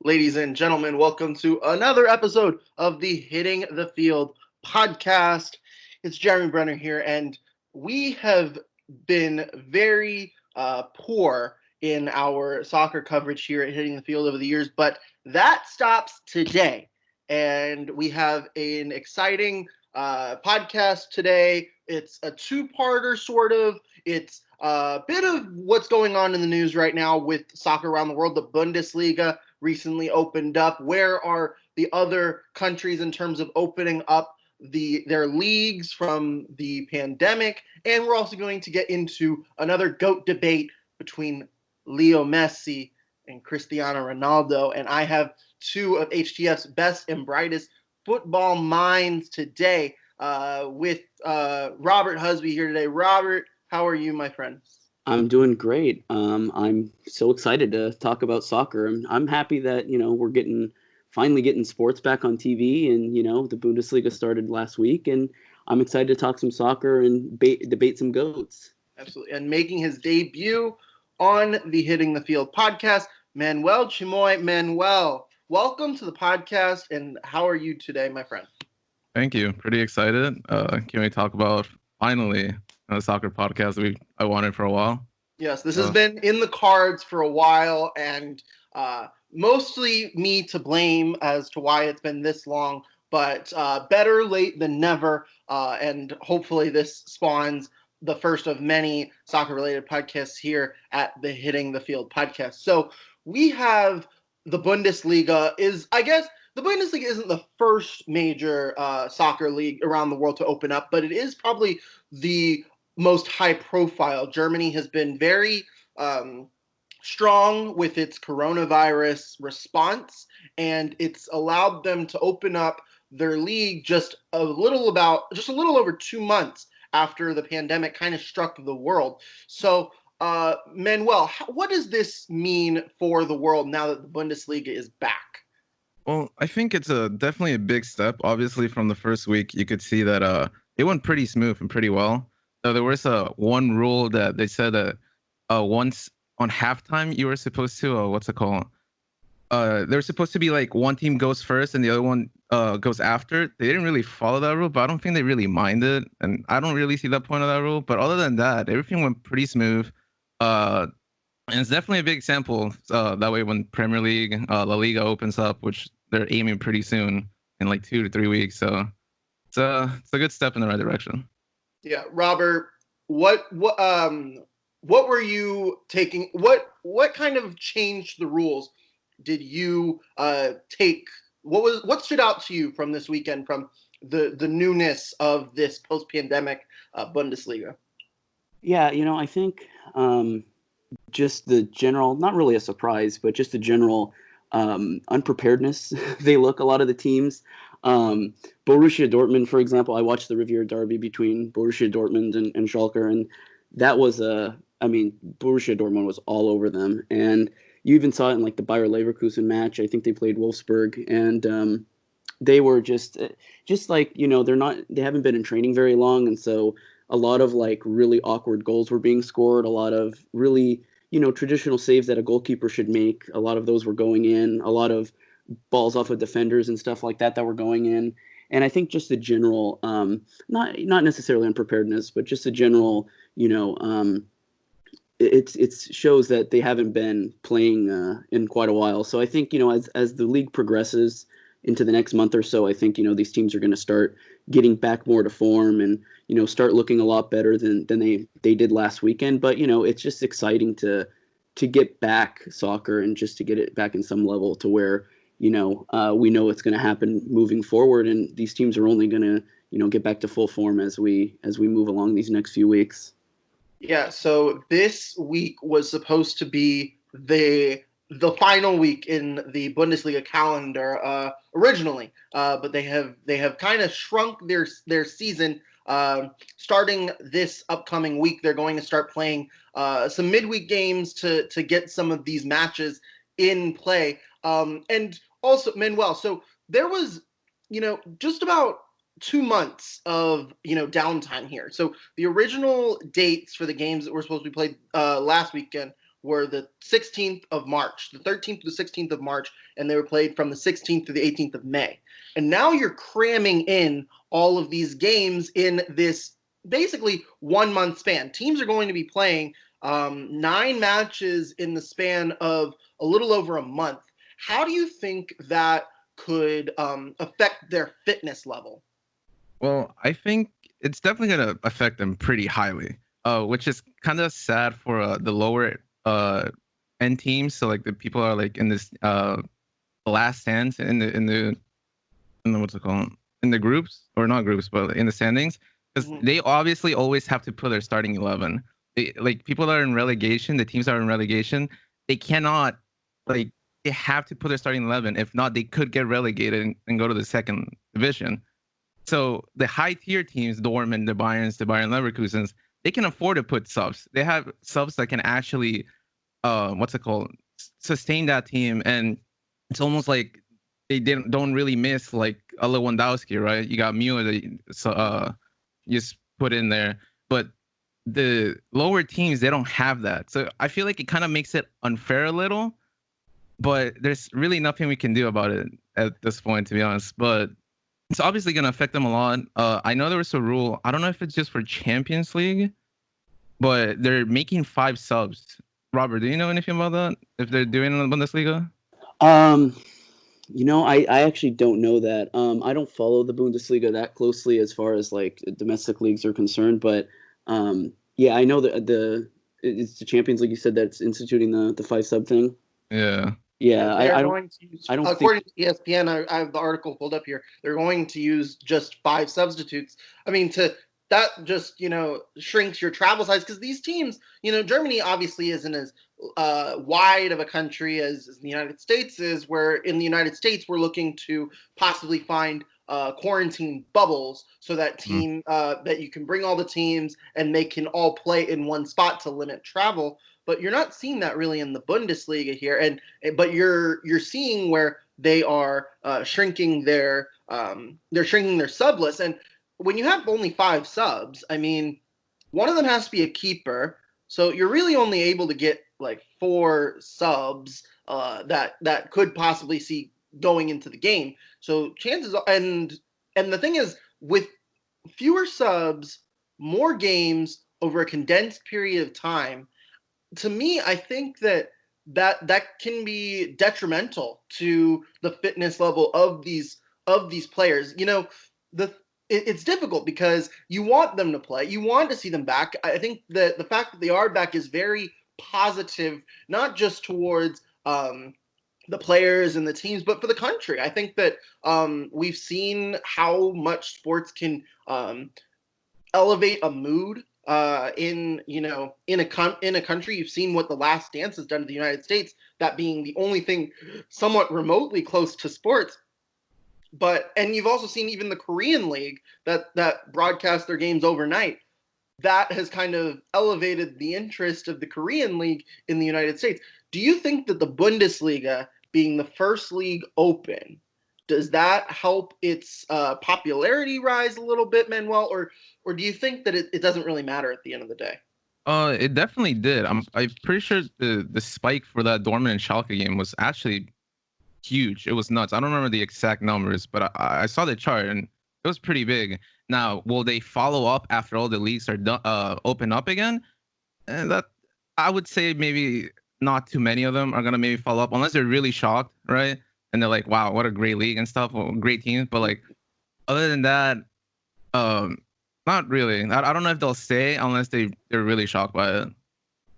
Ladies and gentlemen, welcome to another episode of the Hitting the Field podcast. It's Jeremy Brener here, and we have been very poor in our soccer coverage here at Hitting the Field over the years, but that stops today. And we have an exciting podcast today. It's a two-parter, sort of. It's a bit of what's going on in the news right now with soccer around the world. The Bundesliga recently opened up. Where are the other countries in terms of opening up their leagues from the pandemic? And we're also going to get into another GOAT debate between Leo Messi and Cristiano Ronaldo. And I have two of HTF's best and brightest football minds today with Robert Husby here today. Robert, how are you, my friend? I'm doing great. I'm so excited to talk about soccer. I'm happy that we're finally getting sports back on TV, and the Bundesliga started last week, and I'm excited to talk some soccer and debate some goats. Absolutely, and making his debut on the Hitting the Field podcast, Manuel Chimoy. Manuel, welcome to the podcast, and how are you today, my friend? Thank you. Pretty excited. Can we talk about finally a soccer podcast I wanted for a while? Yes, this has been in the cards for a while, and mostly me to blame as to why it's been this long, but better late than never, and hopefully this spawns the first of many soccer-related podcasts here at the Hitting the Field podcast. So we have the Bundesliga the Bundesliga isn't the first major soccer league around the world to open up, but it is probably the most high profile. Germany has been very strong with its coronavirus response, and it's allowed them to open up their league just a little over 2 months after the pandemic kind of struck the world. So Manuel, what does this mean for the world now that the Bundesliga is back? Well, I think it's definitely a big step. Obviously, from the first week, you could see that it went pretty smooth and pretty well. So there was one rule that they said that once on halftime you were supposed to what's it called? There's supposed to be like one team goes first and the other one goes after. They didn't really follow that rule, but I don't think they really minded, and I don't really see that point of that rule. But other than that, everything went pretty smooth. And it's definitely a big sample. That way, when Premier League, La Liga opens up, which they're aiming pretty soon in like 2 to 3 weeks, so it's a good step in the right direction. Yeah, Robert, what were you taking? What kind of changed the rules did you take? What stood out to you from this weekend, from the newness of this post-pandemic Bundesliga? Yeah, I think just the general, not really a surprise, but just the general unpreparedness they look, a lot of the teams. Borussia Dortmund, for example, I watched the Riviera Derby between Borussia Dortmund and Schalke, and that was Borussia Dortmund was all over them. And you even saw it in like the Bayer Leverkusen match. I think they played Wolfsburg, and they were just like, they haven't been in training very long, and so a lot of like really awkward goals were being scored, a lot of really, traditional saves that a goalkeeper should make. A lot of those were going in, a lot of balls off of defenders and stuff like that were going in. And I think just the general, not necessarily unpreparedness, but just the general, it shows that they haven't been playing in quite a while. So I think, as the league progresses into the next month or so, I think, these teams are going to start getting back more to form and, start looking a lot better than they did last weekend. But, it's just exciting to get back soccer and just to get it back in some level to where, we know it's going to happen moving forward, and these teams are only going to, get back to full form as we move along these next few weeks. Yeah, so this week was supposed to be the final week in the Bundesliga calendar originally, but they have kind of shrunk their season. Starting this upcoming week, they're going to start playing some midweek games to get some of these matches in play. And also, Manuel, so there was, just about 2 months of downtime here. So the original dates for the games that were supposed to be played last weekend were the 16th of March, the 13th to the 16th of March, and they were played from the 16th to the 18th of May. And now you're cramming in all of these games in this basically 1 month span. Teams are going to be playing 9 matches in the span of a little over a month. How do you think that could affect their fitness level? Well, I think it's definitely going to affect them pretty highly, which is kind of sad for the lower end teams. So like the people are like in this last stands in the what's it called, in the groups, or not groups, but in the standings, because they obviously always have to put their starting 11. Like people that are in relegation, the teams that are in relegation, they cannot, like, they have to put their starting 11. If not, they could get relegated and go to the second division. So the high tier teams, Dortmund, the Bayerns, the Bayern Leverkusens, they can afford to put subs. They have subs that can actually, what's it called, sustain that team. And it's almost like they don't really miss like a Lewandowski, right? You got Mueller that you just put in there, but the lower teams, they don't have that. So I feel like it kind of makes it unfair a little, but there's really nothing we can do about it at this point, to be honest. But it's obviously going to affect them a lot. I know there was a rule. I don't know if it's just for Champions League, but they're making 5 subs. Robert, do you know anything about that? If they're doing it in the Bundesliga? I actually don't know that. I don't follow the Bundesliga that closely as far as like domestic leagues are concerned, but yeah, I know that it's the Champions League. You said that's instituting the 5 sub thing. Yeah. Yeah, they're I going to use, don't according to ESPN, I have the article pulled up here. They're going to use just 5 substitutes. I mean, that just shrinks your travel size, because these teams, Germany obviously isn't as wide of a country as the United States is. Where in the United States we're looking to possibly find quarantine bubbles so that that you can bring all the teams and they can all play in one spot to limit travel. But you're not seeing that really in the Bundesliga here, but you're seeing where they are shrinking their sub list. And when you have only 5 subs, I mean, one of them has to be a keeper, so you're really only able to get like 4 subs that could possibly see going into the game. So chances are, and the thing is, with fewer subs, more games over a condensed period of time, to me, I think that can be detrimental to the fitness level of these players. It's difficult because you want them to play, you want to see them back. I think that the fact that they are back is very positive, not just towards the players and the teams, but for the country. I think that we've seen how much sports can elevate a mood in a country. You've seen what the Last Dance has done to the United States, that being the only thing somewhat remotely close to sports. And you've also seen even the Korean League that broadcasts their games overnight. That has kind of elevated the interest of the Korean League in the United States. Do you think that the Bundesliga, being the first league open, does that help its popularity rise a little bit, Manuel, or do you think that it doesn't really matter at the end of the day? It definitely did. I'm pretty sure the spike for that Dortmund and Schalke game was actually huge. It was nuts. I don't remember the exact numbers, but I saw the chart and it was pretty big. Now, will they follow up after all the leagues are done, open up again? And that, I would say maybe not too many of them are gonna maybe follow up unless they're really shocked, right? And they're like, "Wow, what a great league and stuff, well, great teams." But like, other than that, um, not really. I don't know if they'll stay unless they're really shocked by it.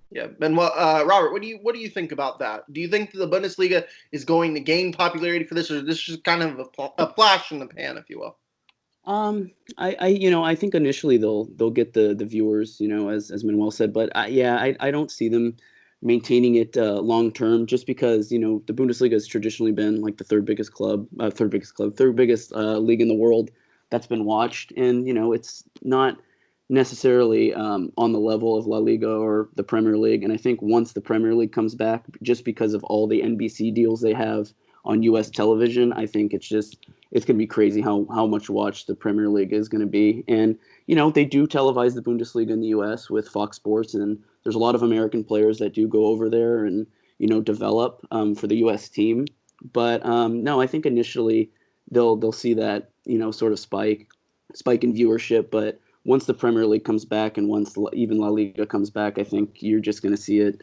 Yeah, and Robert, what do you think about that? Do you think the Bundesliga is going to gain popularity for this, or is this just kind of a flash in the pan, if you will? I think initially they'll get the viewers, as Manuel said, but I don't see them maintaining it long term, just because the Bundesliga has traditionally been like the third biggest league in the world that's been watched, and it's not necessarily on the level of La Liga or the Premier League. And I think once the Premier League comes back, just because of all the NBC deals they have on U.S. television, I think it's going to be crazy how much watched the Premier League is going to be. And, they do televise the Bundesliga in the U.S. with Fox Sports, and there's a lot of American players that do go over there and, develop for the U.S. team. But no, I think initially they'll see that, sort of spike in viewership. But once the Premier League comes back and once even La Liga comes back, I think you're just going to see it,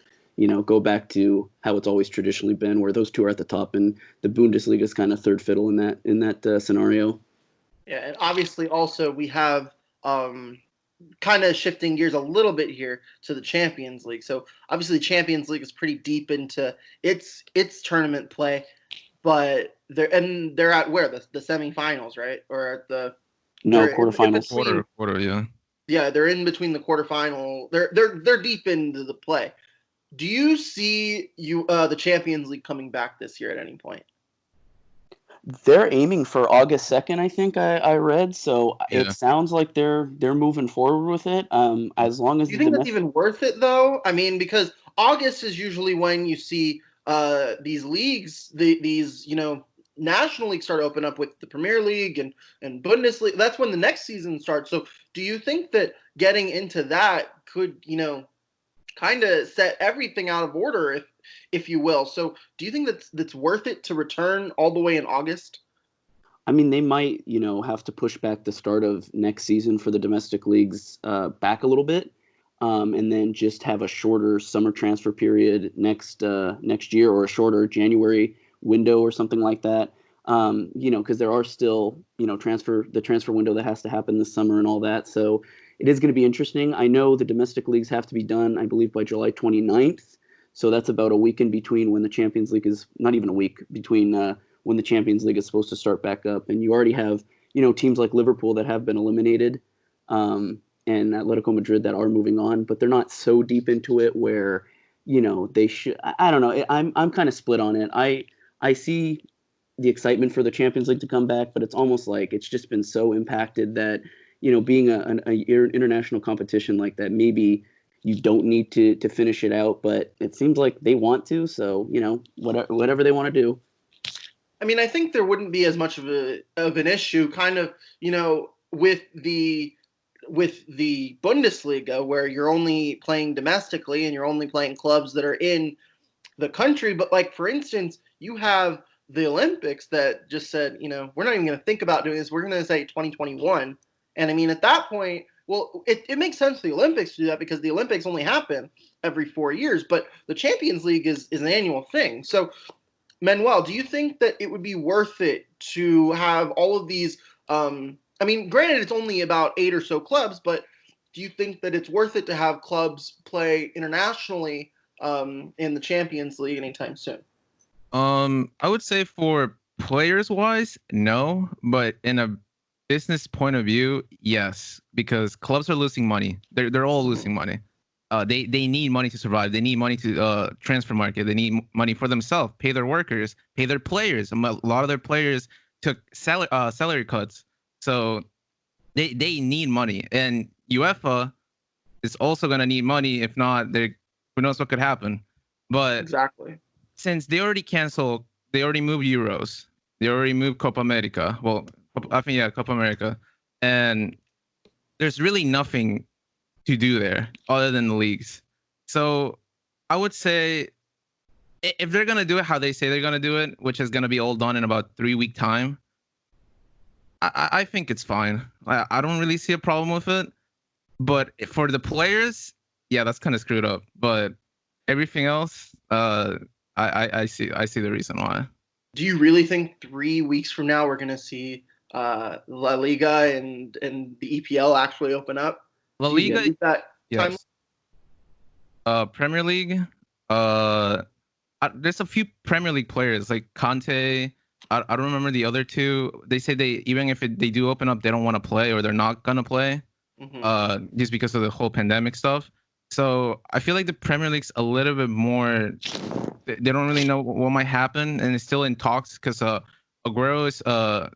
go back to how it's always traditionally been, where those two are at the top and the Bundesliga is kind of third fiddle in that scenario. Yeah, and obviously also we have kind of shifting gears a little bit here to the Champions League. So obviously the Champions League is pretty deep into its tournament play, but they're at where the semifinals, right? Or at the No, quarterfinals. Quarter, yeah. Yeah, they're in between the quarterfinal. They're deep into the play. Do you see the Champions League coming back this year at any point? They're aiming for August 2nd, I think I read. So Yeah. It sounds like they're moving forward with it. As long as do you think that's even worth it though? I mean, because August is usually when you see these leagues, these national leagues start to open up with the Premier League and Bundesliga. That's when the next season starts. So do you think that getting into that could kind of set everything out of order, if you will? So do you think that's worth it to return all the way in August? I mean, they might, have to push back the start of next season for the domestic leagues back a little bit, and then just have a shorter summer transfer period next year, or a shorter January window or something like that. Because there are still, the transfer window that has to happen this summer and all that. So it is going to be interesting. I know the domestic leagues have to be done, I believe, by July 29th. So that's about a week in between when the Champions League is, not even a week between when the Champions League is supposed to start back up. And you already have, teams like Liverpool that have been eliminated, and Atletico Madrid that are moving on, but they're not so deep into it where, they should. I don't know. I'm kind of split on it. I see the excitement for the Champions League to come back, but it's almost like it's just been so impacted that, being an international competition like that, maybe you don't need to finish it out, but it seems like they want to. So, whatever they want to do. I mean, I think there wouldn't be as much of an issue, kind of, with the Bundesliga, where you're only playing domestically and you're only playing clubs that are in the country. But like, for instance, you have the Olympics that just said, we're not even going to think about doing this. We're going to say 2021. And I mean, at that point, well, it makes sense for the Olympics to do that because the Olympics only happen every 4 years, but the Champions League is an annual thing. So Manuel, do you think that it would be worth it to have all of these? I mean, granted, it's only about 8 or so clubs, but do you think that it's worth it to have clubs play internationally in the Champions League anytime soon? I would say for players wise, no, but in a business point of view, yes, because clubs are losing money. They're all losing money. They need money to survive. They need money to transfer market. They need money for themselves, pay their workers, pay their players. A lot of their players took salary cuts, so they need money. And UEFA is also gonna need money. If not, who knows what could happen. But exactly, since they already moved Euros, they already moved Copa America. Well, I think Copa America, and there's really nothing to do there other than the leagues. So I would say if they're going to do it how they say they're going to do it, which is going to be all done in about 3-week time, I think it's fine. I don't really see a problem with it. But for the players, yeah, that's kind of screwed up. But everything else, I see the reason why. Do you really think 3 weeks from now we're going to see La Liga and the EPL actually open up? La Liga, yes. Premier League, there's a few Premier League players like Conte. I don't remember the other two. They say even if they do open up, they don't want to play or they're not gonna play, just because of the whole pandemic stuff. So I feel like the Premier League's a little bit more. They don't really know what might happen, and it's still in talks because Aguero is the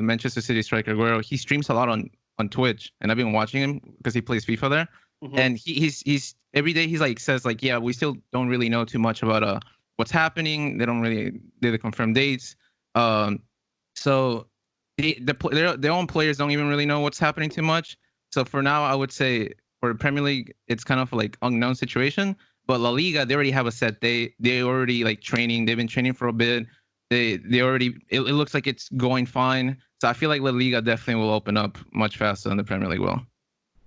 Manchester City striker Aguero. He streams a lot on Twitch, and I've been watching him because he plays FIFA there. And he's every day he's says yeah, we still don't really know too much about what's happening. They don't really confirm dates. So their own players don't even really know what's happening too much. So for now, I would say For Premier League, it's kind of like unknown situation. But La Liga, they already have a set day. They already like training. They've been training for a bit. They already. It looks like it's going fine. So I feel like La Liga definitely will open up much faster than the Premier League will.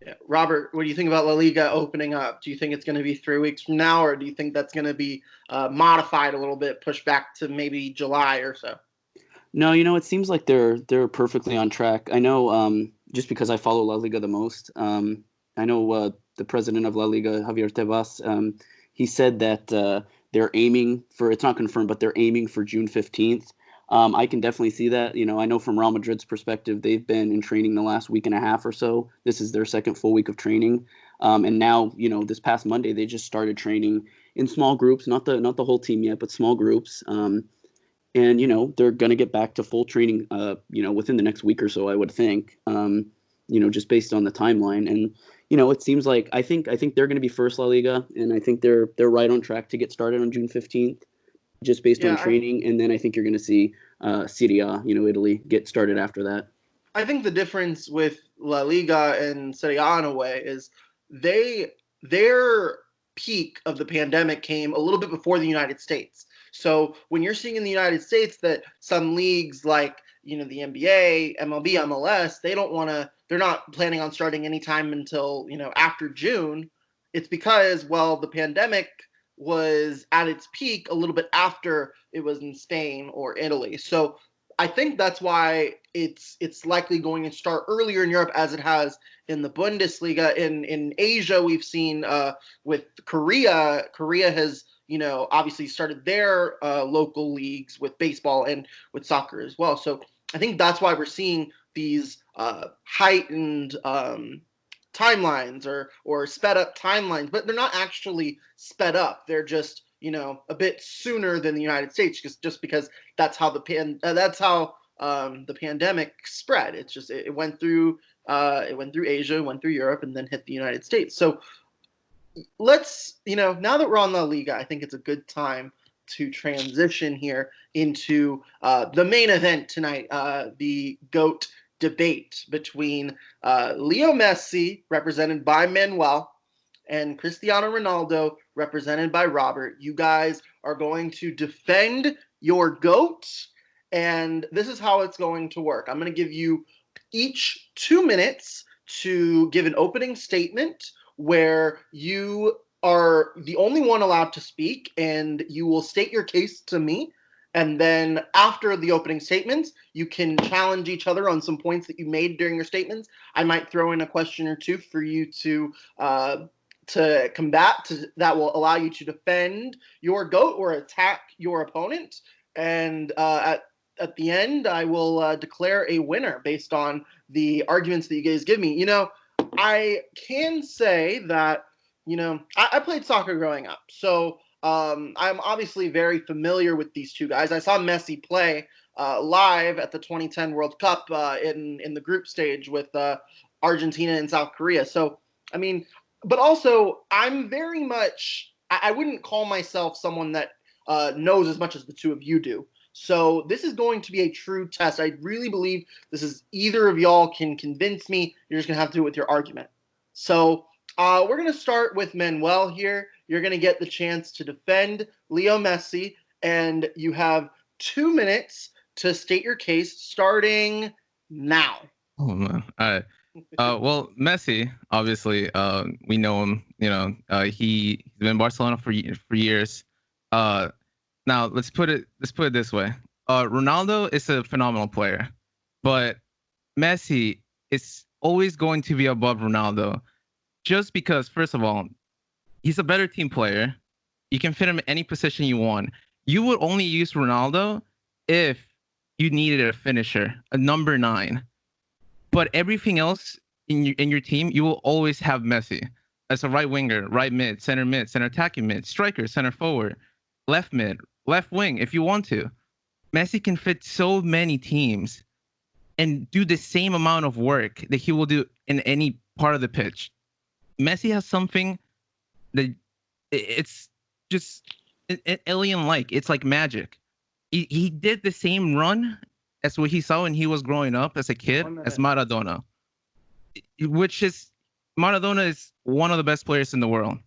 Yeah. Robert, what do you think about La Liga opening up? Do you think it's going to be 3 weeks from now, or do you think that's going to be modified a little bit, pushed back to maybe July or so? No, it seems like they're perfectly on track. I know, just because I follow La Liga the most. I know the president of La Liga, Javier Tebas. He said that they're aiming for, it's not confirmed, but they're aiming for June 15th. I can definitely see that. I know from Real Madrid's perspective, they've been in training the last week and a half or so. This is their second full week of training, and now this past Monday they just started training in small groups, not the whole team yet, but small groups. And they're going to get back to full training within the next week or so, I would think, just based on the timeline. And it seems like I think they're going to be first La Liga, and I think they're right on track to get started on June 15th, just based on training. And then I think you're going to see Serie A, Italy, get started after that. I think the difference with La Liga and Serie A in a way is their peak of the pandemic came a little bit before the United States. So when you're seeing in the United States that some leagues like the NBA, MLB, MLS, they're not planning on starting anytime until after June. It's because the pandemic was at its peak a little bit after it was in Spain or Italy. So I think that's why it's likely going to start earlier in Europe as it has in the Bundesliga. In Asia, we've seen with Korea. Korea has obviously started their local leagues with baseball and with soccer as well. So I think that's why we're seeing these heightened timelines or sped up timelines, but they're not actually sped up. They're just a bit sooner than the United States, just because that's how the pandemic spread. It's just it went through Asia, went through Europe, and then hit the United States. So let's now that we're on La Liga, I think it's a good time to transition here into the main event tonight, the GOAT debate between Leo Messi, represented by Manuel, and Cristiano Ronaldo, represented by Robert. You guys are going to defend your GOAT, and this is how it's going to work. I'm going to give you each 2 minutes to give an opening statement where you are the only one allowed to speak, and you will state your case to me. And then after the opening statements, you can challenge each other on some points that you made during your statements. I might throw in a question or two for you to combat that will allow you to defend your GOAT or attack your opponent. And at the end, I will declare a winner based on the arguments that you guys give me. I can say that I played soccer growing up, so I'm obviously very familiar with these two guys. I saw Messi play live at the 2010 World Cup in the group stage with Argentina and South Korea. So I mean, but also I'm very much I wouldn't call myself someone that knows as much as the two of you do. So this is going to be a true test. I really believe this is either of y'all can convince me. You're just going to have to do it with your argument. So we're going to start with Manuel here. You're going to get the chance to defend Leo Messi, and you have 2 minutes to state your case starting now. Oh, man. All right. Well, Messi, obviously, we know him. He's been in Barcelona for years. Now let's put it this way. Ronaldo is a phenomenal player, but Messi is always going to be above Ronaldo, just because, first of all, he's a better team player. You can fit him in any position you want. You would only use Ronaldo if you needed a finisher, a number 9. But everything else in your team, you will always have Messi as a right winger, right mid, center attacking mid, striker, center forward, left mid, left wing, if you want to. Messi can fit so many teams and do the same amount of work that he will do in any part of the pitch. Messi has something that it's just alien-like. It's like magic. He did the same run as what he saw when he was growing up as a kid as Maradona, which is Maradona is one of the best players in the world.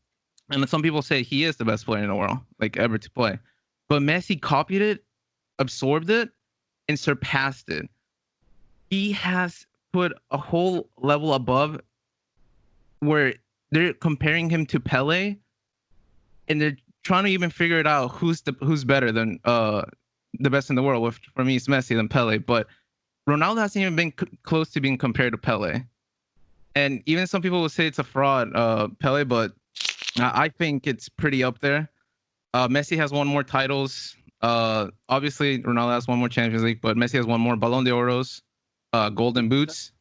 And some people say he is the best player in the world, like ever to play. But Messi copied it, absorbed it, and surpassed it. He has put a whole level above where they're comparing him to Pele, and they're trying to even figure it out who's better than the best in the world. Which for me, it's Messi than Pele. But Ronaldo hasn't even been close to being compared to Pele. And even some people will say it's a fraud, Pele, but I think it's pretty up there. Messi has won more titles. Obviously, Ronaldo has one more Champions League, but Messi has won more Ballon d'Oros, Golden Boots,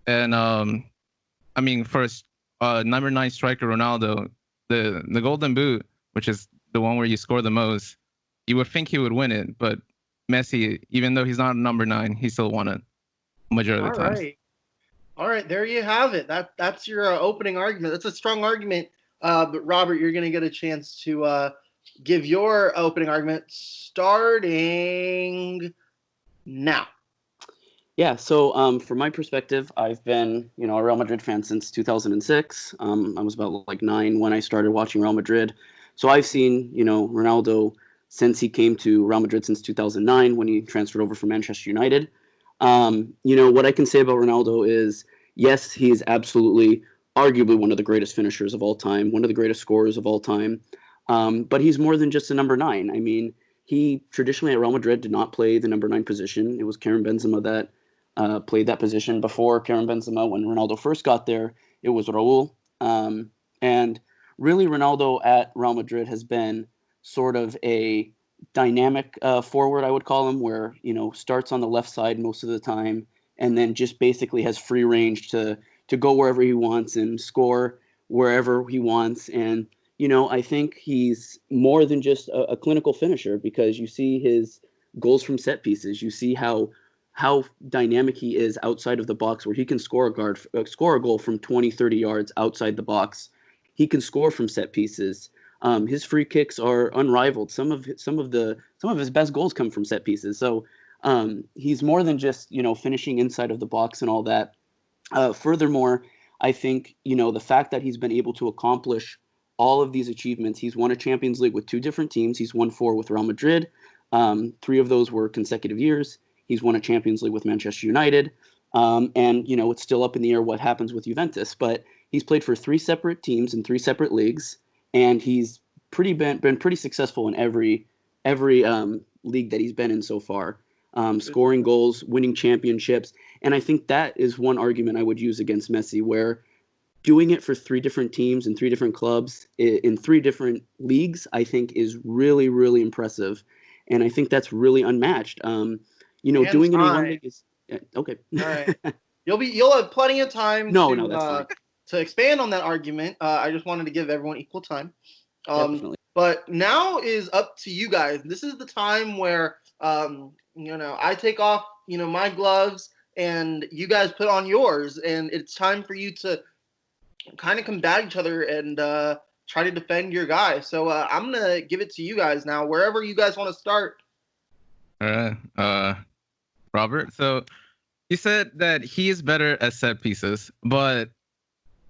and I mean, first number 9 striker Ronaldo, the Golden Boot, which is the one where you score the most, you would think he would win it, but Messi, even though he's not number 9, he still won it majority of the times. All right, there you have it. That's your opening argument. That's a strong argument. But Robert, you're going to get a chance to give your opening argument starting now. Yeah, so from my perspective, I've been, a Real Madrid fan since 2006. I was about like 9 when I started watching Real Madrid. So I've seen, Ronaldo since he came to Real Madrid since 2009 when he transferred over from Manchester United. What I can say about Ronaldo is, yes, he is absolutely, arguably one of the greatest finishers of all time, one of the greatest scorers of all time. But he's more than just a number 9. I mean, he traditionally at Real Madrid did not play the number 9 position. It was Karim Benzema that played that position. Before Karim Benzema, when Ronaldo first got there, it was Raul. And really, Ronaldo at Real Madrid has been sort of a dynamic forward, I would call him, where, starts on the left side most of the time and then just basically has free range to go wherever he wants and score wherever he wants. And, I think he's more than just a clinical finisher, because you see his goals from set pieces. You see how dynamic he is outside of the box, where he can score a goal from 20, 30 yards outside the box. He can score from set pieces. His free kicks are unrivaled. Some of his best goals come from set pieces. So he's more than just finishing inside of the box and all that. Furthermore, I think the fact that he's been able to accomplish all of these achievements. He's won a Champions League with 2 different teams. He's won 4 with Real Madrid. 3 of those were consecutive years. He's won a Champions League with Manchester United. And, it's still up in the air what happens with Juventus. But he's played for 3 separate teams in 3 separate leagues. And he's been pretty successful in every league that he's been in so far. Scoring goals, winning championships. And I think that is one argument I would use against Messi, where doing it for 3 different teams and 3 different clubs in 3 different leagues, I think is really, really impressive. And I think that's really unmatched. Doing it in one league is okay. All right. You'll have plenty of time to expand on that argument. I just wanted to give everyone equal time. Definitely. But now is up to you guys. This is the time where I take off my gloves and you guys put on yours, and it's time for you to kind of combat each other and try to defend your guy. So I'm gonna give it to you guys now, wherever you guys want to start. All right, Robert. So you said that he is better at set pieces, but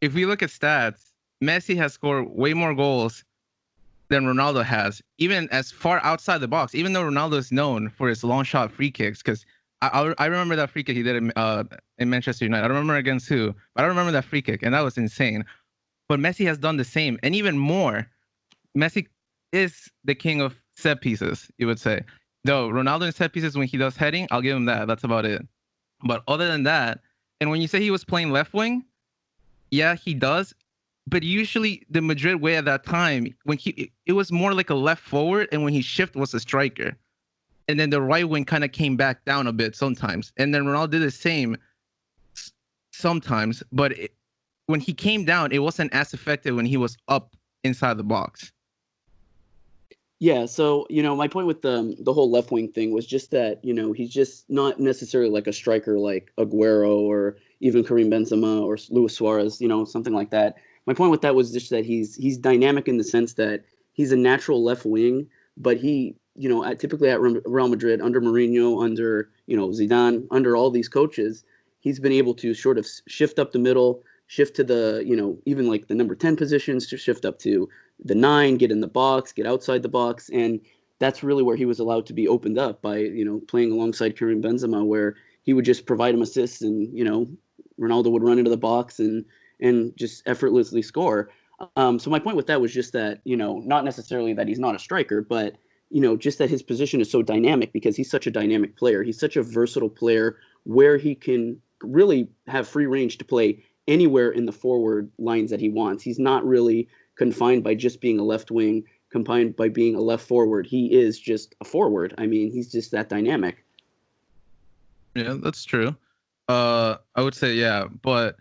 if we look at stats, Messi has scored way more goals than Ronaldo has, even as far outside the box. Even though Ronaldo is known for his long shot free kicks, because I remember that free kick he did in Manchester United. I don't remember against who, but I remember that free kick, and that was insane. But Messi has done the same, and even more. Messi is the king of set pieces, you would say. Though Ronaldo in set pieces, when he does heading, I'll give him that. That's about it. But other than that, and when you say he was playing left wing, yeah, he does. But usually the Madrid way at that time, it was more like a left forward, and when he shifted was a striker. And then the right wing kind of came back down a bit sometimes. And then Ronaldo did the same sometimes. But when he came down, it wasn't as effective when he was up inside the box. Yeah, so, my point with the whole left wing thing was just that, he's just not necessarily like a striker like Aguero or even Karim Benzema or Luis Suarez, something like that. My point with that was just that he's dynamic in the sense that he's a natural left wing, but he, typically at Real Madrid, under Mourinho, under, Zidane, under all these coaches, he's been able to sort of shift up the middle, shift to the, even like the number 10 positions, to shift up to the 9, get in the box, get outside the box. And that's really where he was allowed to be opened up by, playing alongside Karim Benzema, where he would just provide him assists and, Ronaldo would run into the box and just effortlessly score. So my point with that was just that, not necessarily that he's not a striker, but, just that his position is so dynamic because he's such a dynamic player. He's such a versatile player where he can really have free range to play anywhere in the forward lines that he wants. He's not really confined by just being a left wing, confined by being a left forward. He is just a forward. I mean, he's just that dynamic. Yeah, that's true. I would say, yeah, but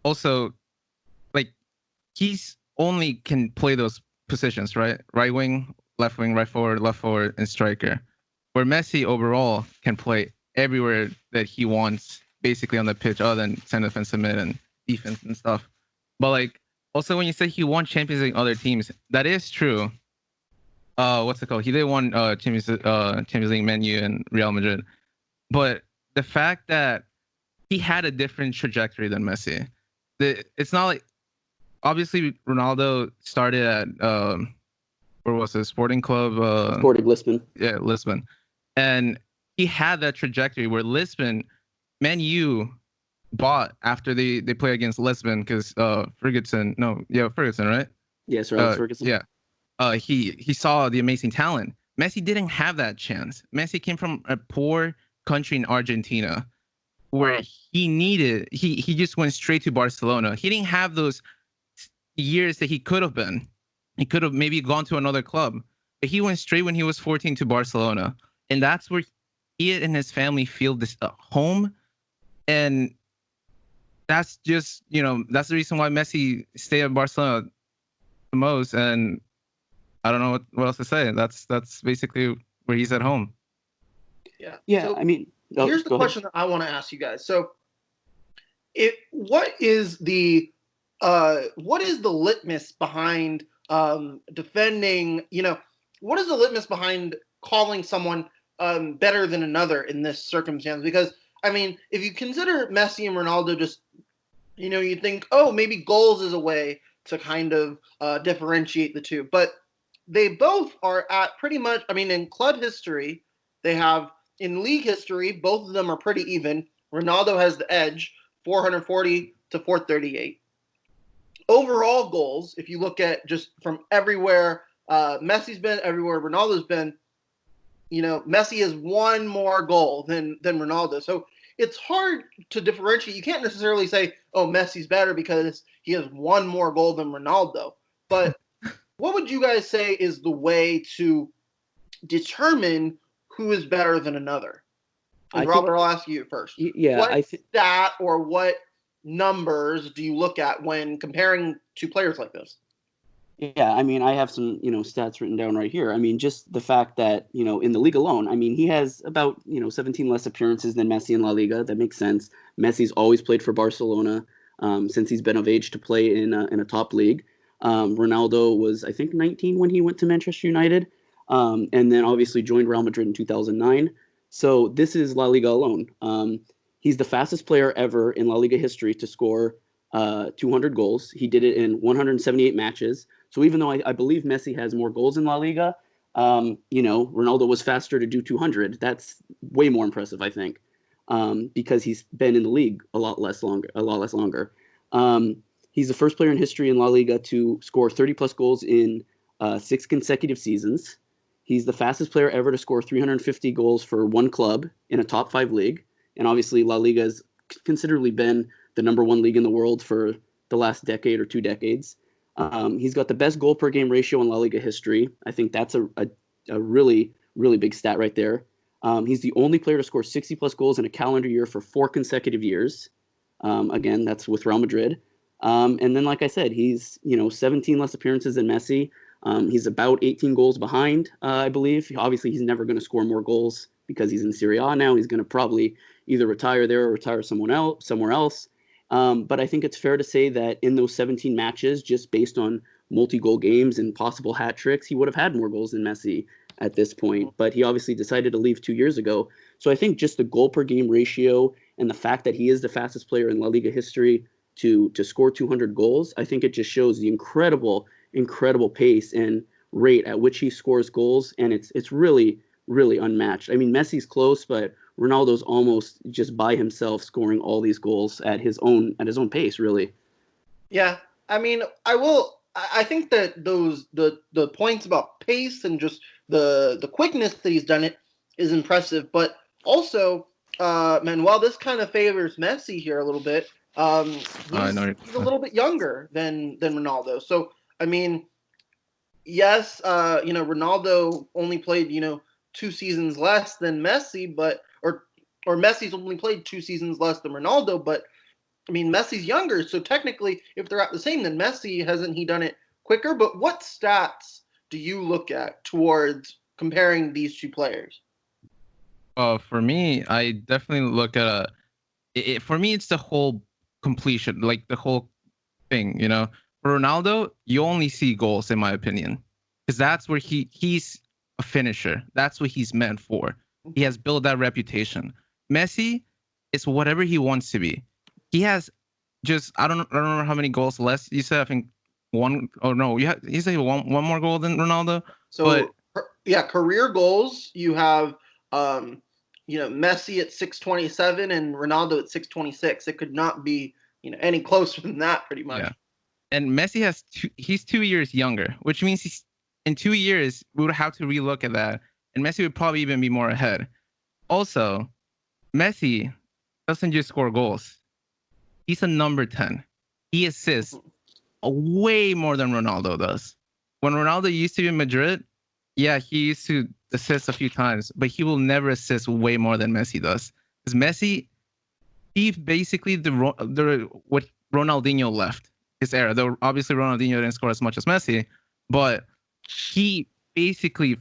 also, like, he's only can play those positions, right? Right wing, right forward, and striker. Where Messi overall can play everywhere that he wants, basically on the pitch, other than center defensive mid and defense and stuff. But like, also when you say he won Champions League other teams, that is true. What's it called? He did won Champions League, Man U and Real Madrid. But the fact that he had a different trajectory than Messi, it's not like, obviously Ronaldo started at where was it? Sporting Club? Sporting Lisbon. Yeah, Lisbon, and he had that trajectory where Lisbon, Man U bought after they play against Lisbon because Ferguson, right? Yes, Alex Ferguson. Yeah, he saw the amazing talent. Messi didn't have that chance. Messi came from a poor country in Argentina where he just went straight to Barcelona. He didn't have those years that he could have been. He could have maybe gone to another club. But he went straight when he was 14 to Barcelona. And that's where he and his family feel this home. And that's just, that's the reason why Messi stayed at Barcelona the most. And I don't know what else to say. That's basically where he's at home. Yeah. Yeah, so I mean, here's the question that I want to ask you guys. So what is the litmus behind defending, what is the litmus behind calling someone better than another in this circumstance? Because, I mean, if you consider Messi and Ronaldo just, you think, oh, maybe goals is a way to kind of differentiate the two. But they both are at pretty much, I mean, in club history, they have, in league history, both of them are pretty even. Ronaldo has the edge, 440 to 438. Overall goals, if you look at just from everywhere Messi's been, everywhere Ronaldo's been, Messi has one more goal than Ronaldo. So it's hard to differentiate. You can't necessarily say, oh, Messi's better because he has one more goal than Ronaldo. But what would you guys say is the way to determine who is better than another? And Robert, I'll ask you first. Yeah, what stat or what numbers do you look at when comparing two players like this? Yeah, I mean, I have some, stats written down right here. I mean, just the fact that, in the league alone, I mean, he has about, 17 less appearances than Messi in La Liga. That makes sense. Messi's always played for Barcelona since he's been of age to play in a top league. Ronaldo was, I think, 19 when he went to Manchester United, and then obviously joined Real Madrid in 2009. So this is La Liga alone. He's the fastest player ever in La Liga history to score 200 goals. He did it in 178 matches. So even though I believe Messi has more goals in La Liga, Ronaldo was faster to do 200. That's way more impressive, I think, because he's been in the league a lot less longer. He's the first player in history in La Liga to score 30-plus goals in 6 consecutive seasons. He's the fastest player ever to score 350 goals for one club in a top 5 league. And obviously, La Liga has considerably been the number 1 league in the world for the last decade or 2 decades. He's got the best goal per game ratio in La Liga history. I think that's a really, really big stat right there. He's the only player to score 60-plus goals in a calendar year for 4 consecutive years. Again, that's with Real Madrid. And then, like I said, he's 17 less appearances than Messi. He's about 18 goals behind, I believe. Obviously, he's never going to score more goals because he's in Serie A now. He's going to probably either retire there or retire somewhere else. But I think it's fair to say that in those 17 matches, just based on multi-goal games and possible hat tricks, he would have had more goals than Messi at this point. But he obviously decided to leave 2 years ago. So I think just the goal per game ratio and the fact that he is the fastest player in La Liga history to score 200 goals. I think it just shows the incredible pace and rate at which he scores goals, and it's really unmatched. I mean, Messi's close, but Ronaldo's almost just by himself scoring all these goals at his own pace, really. Yeah, I mean, I think that the points about pace and just the quickness that he's done it is impressive, but also, Manuel, this kind of favors Messi here a little bit. I know. He's a little bit younger than Ronaldo, so I mean, yes, Ronaldo only played 2 seasons less than Messi, but or Messi's only played 2 seasons less than Ronaldo, but I mean, Messi's younger, so technically, if they're at the same, then Messi hasn't he done it quicker? But what stats do you look at towards comparing these two players? For me, I definitely look at for me, it's the whole completion, like the whole thing. For Ronaldo, you only see goals, in my opinion, because that's where he's a finisher. That's what he's meant for. He has built that reputation. Messi is whatever he wants to be. He has just I don't remember how many goals less. You said I think one. Oh no, you said one more goal than Ronaldo. So yeah, career goals you have Messi at 627 and Ronaldo at 626. It could not be any closer than that, pretty much. Yeah. And Messi he's 2 years younger, which means in 2 years, we would have to relook at that. And Messi would probably even be more ahead. Also, Messi doesn't just score goals. He's a number 10. He assists way more than Ronaldo does. When Ronaldo used to be in Madrid, yeah, he used to assist a few times, but he will never assist way more than Messi does. Because Messi, he's basically what Ronaldinho left his era. Though obviously Ronaldinho didn't score as much as Messi, but he basically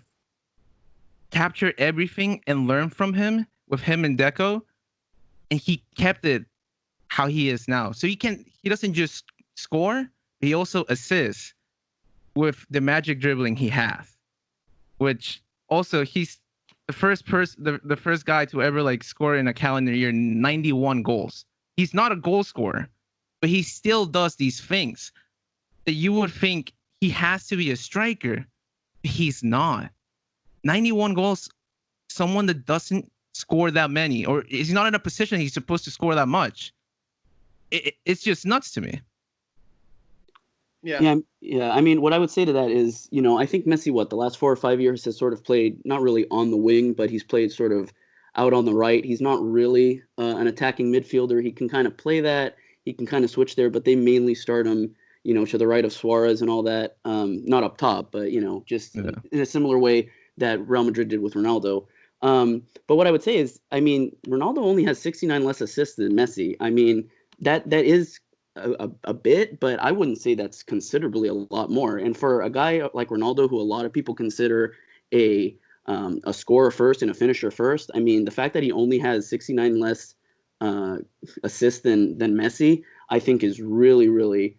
captured everything and learned from him with him and Deco, and he kept it how he is now. So he doesn't just score, he also assists with the magic dribbling he has, which also he's the first person, the first guy to ever like score in a calendar year 91 goals. He's not a goal scorer, but he still does these things that you would think he has to be a striker. He's not. 91 goals, someone that doesn't score that many, or is not in a position he's supposed to score that much. It's just nuts to me. Yeah. I mean, what I would say to that is, I think Messi, the last 4 or 5 years has sort of played not really on the wing, but he's played sort of out on the right. He's not really an attacking midfielder. He can kind of play that. He can kind of switch there, but they mainly start him, to the right of Suarez and all that. Not up top, but just in a similar way that Real Madrid did with Ronaldo. But what I would say is, I mean, Ronaldo only has 69 less assists than Messi. I mean, that is a bit, but I wouldn't say that's considerably a lot more. And for a guy like Ronaldo, who a lot of people consider a scorer first and a finisher first, I mean, the fact that he only has 69 less assists than Messi, I think is really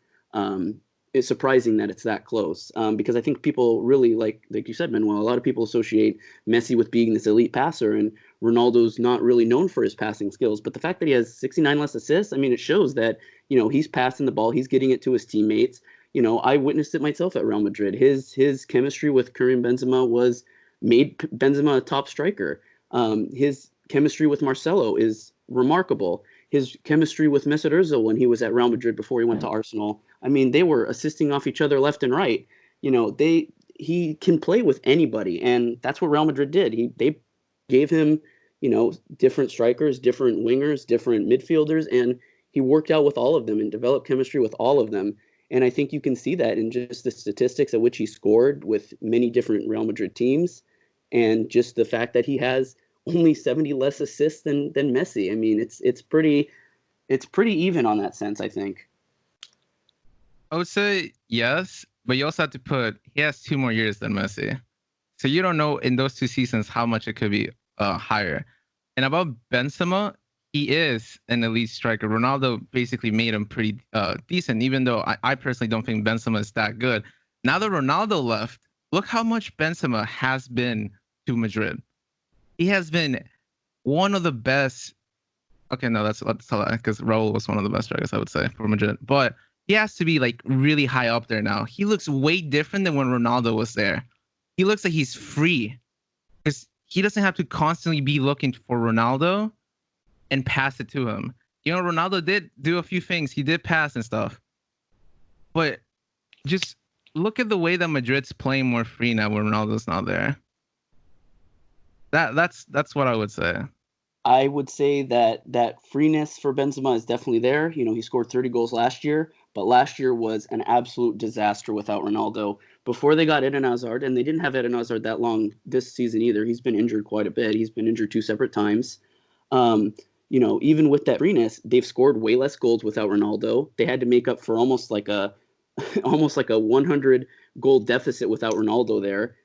it's surprising that it's that close. Because I think people really, like you said, Manuel, a lot of people associate Messi with being this elite passer, and Ronaldo's not really known for his passing skills. But the fact that he has 69 less assists, I mean, it shows that he's passing the ball, he's getting it to his teammates. I witnessed it myself at Real Madrid. His chemistry with Karim Benzema made Benzema a top striker. His chemistry with Marcelo is remarkable. His chemistry with Mesut Ozil when he was at Real Madrid before he went to Arsenal, I mean, they were assisting off each other left and right. He can play with anybody, and that's what Real Madrid did. They gave him, different strikers, different wingers, different midfielders, and he worked out with all of them and developed chemistry with all of them. And I think you can see that in just the statistics at which he scored with many different Real Madrid teams, and just the fact that he has only 70 less assists than Messi. I mean, it's pretty even on that sense, I think. I would say yes, but you also have to he has 2 more years than Messi. So you don't know in those 2 seasons how much it could be higher. And about Benzema, he is an elite striker. Ronaldo basically made him pretty decent, even though I personally don't think Benzema is that good. Now that Ronaldo left, look how much Benzema has been to Madrid. He has been one of the best Okay, no, that's because Raul was one of the best strikers, I would say, for Madrid. But he has to be like really high up there now. He looks way different than when Ronaldo was there. He looks like he's free because he doesn't have to constantly be looking for Ronaldo and pass it to him. Ronaldo did do a few things. He did pass and stuff, but just look at the way that Madrid's playing more free now when Ronaldo's not there. That's what I would say. I would say that freeness for Benzema is definitely there. He scored 30 goals last year, but last year was an absolute disaster without Ronaldo. Before they got Eden Hazard, and they didn't have Eden Hazard that long this season either. He's been injured quite a bit. He's been injured 2 separate times. Even with that freeness, they've scored way less goals without Ronaldo. They had to make up for almost like a 100 goal deficit without Ronaldo there.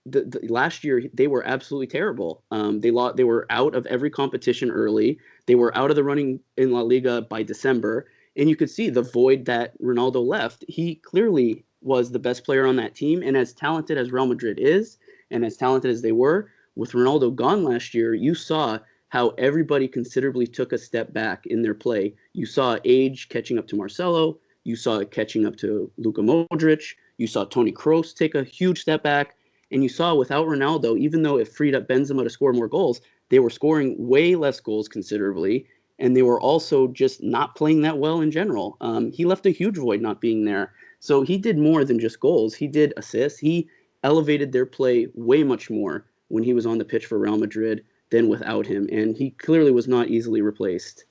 The last year they were absolutely terrible. They were out of every competition early. They were out of the running in La Liga by December, and you could see the void that Ronaldo left. He clearly was the best player on that team, and as talented as Real Madrid is, and as talented as they were, with Ronaldo gone last year, you saw how everybody considerably took a step back in their play. You saw age catching up to Marcelo. You saw it catching up to Luka Modric. You saw Toni Kroos take a huge step back. And you saw without Ronaldo, even though it freed up Benzema to score more goals, they were scoring way less goals considerably. And they were also just not playing that well in general. He left a huge void not being there. So he did more than just goals. He did assists. He elevated their play way much more when he was on the pitch for Real Madrid than without him. And he clearly was not easily replaced.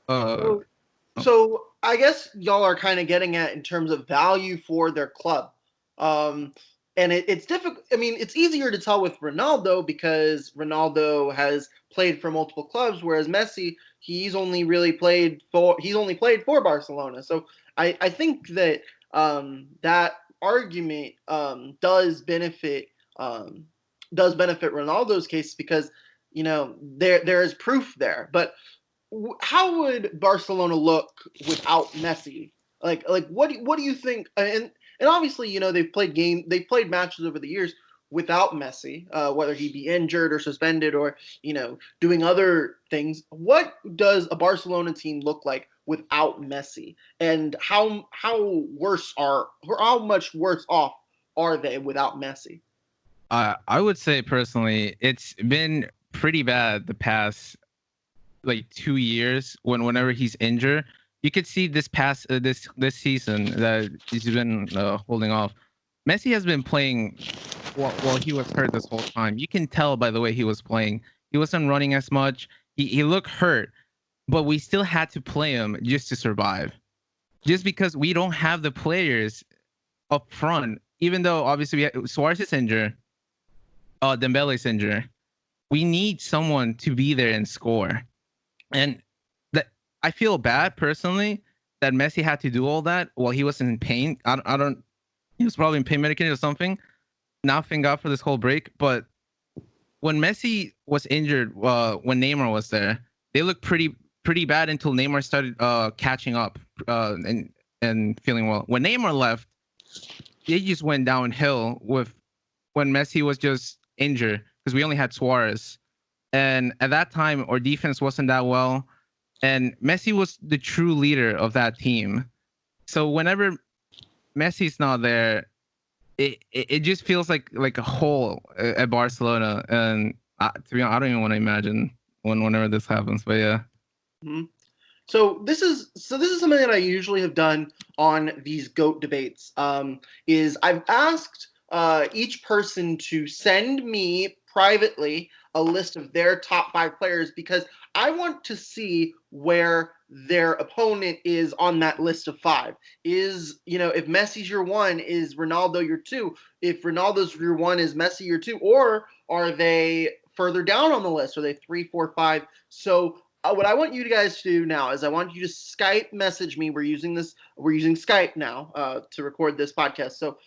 So I guess y'all are kind of getting at in terms of value for their club. And it's difficult. I mean, it's easier to tell with Ronaldo because Ronaldo has played for multiple clubs, whereas Messi, he's only played for Barcelona. So I think that that argument does benefit Ronaldo's case because there is proof there, but how would Barcelona look without Messi? Like what do you think? And obviously, they've played matches over the years without Messi, whether he be injured or suspended or doing other things. What does a Barcelona team look like without Messi? And how much worse off are they without Messi? I would say personally, it's been pretty bad the past like 2 years whenever he's injured. You could see this season that he's been holding off. Messi has been playing while he was hurt this whole time. You can tell by the way he was playing. He wasn't running as much. He looked hurt, but we still had to play him just to survive. Just because we don't have the players up front, even though obviously Suarez is injured, Dembele's injured. We need someone to be there and score. And that I feel bad personally that Messi had to do all that while he was in pain. I don't. He was probably in pain medicated or something. Now, thank God for this whole break. But when Messi was injured, when Neymar was there, they looked pretty bad until Neymar started catching up and feeling well. When Neymar left, they just went downhill with when Messi was just injured because we only had Suarez. And at that time, our defense wasn't that well. And Messi was the true leader of that team. So whenever Messi's not there, it just feels like a hole at Barcelona. And to be honest, I don't even want to imagine whenever this happens. But yeah. Mm-hmm. So this is something that I usually have done on these GOAT debates. Is I've asked each person to send me privately a list of their top 5 players because I want to see where their opponent is on that list of 5. Is if Messi's your 1, is Ronaldo your 2? If Ronaldo's your 1, is Messi your 2? Or are they further down on the list? Are they 3, 4, 5? So what I want you guys to do now is I want you to Skype message me. We're using Skype now to record this podcast. So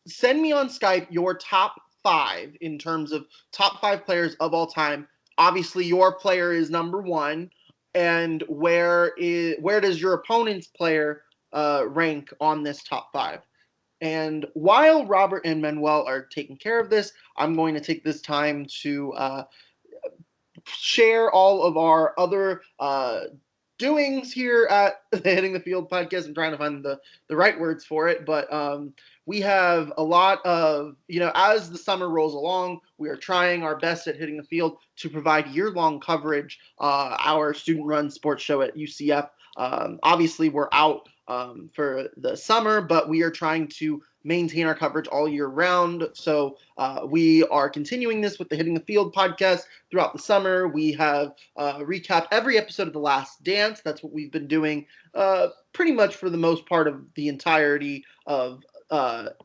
send me on Skype your top 5 in terms of top 5 players of all time. Obviously, your player is number 1, and where does your opponent's player rank on this top 5? And while Robert and Manuel are taking care of this, I'm going to take this time to share all of our other doings here at the Hitting the Field podcast. I'm trying to find the right words for it, but we have a lot of, as the summer rolls along, we are trying our best at Hitting the Field to provide year-long coverage. Our student-run sports show at UCF, obviously we're out for the summer, but we are trying to maintain our coverage all year round. So we are continuing this with the Hitting the Field podcast throughout the summer. We have recapped every episode of The Last Dance. That's what we've been doing pretty much for the most part of the entirety of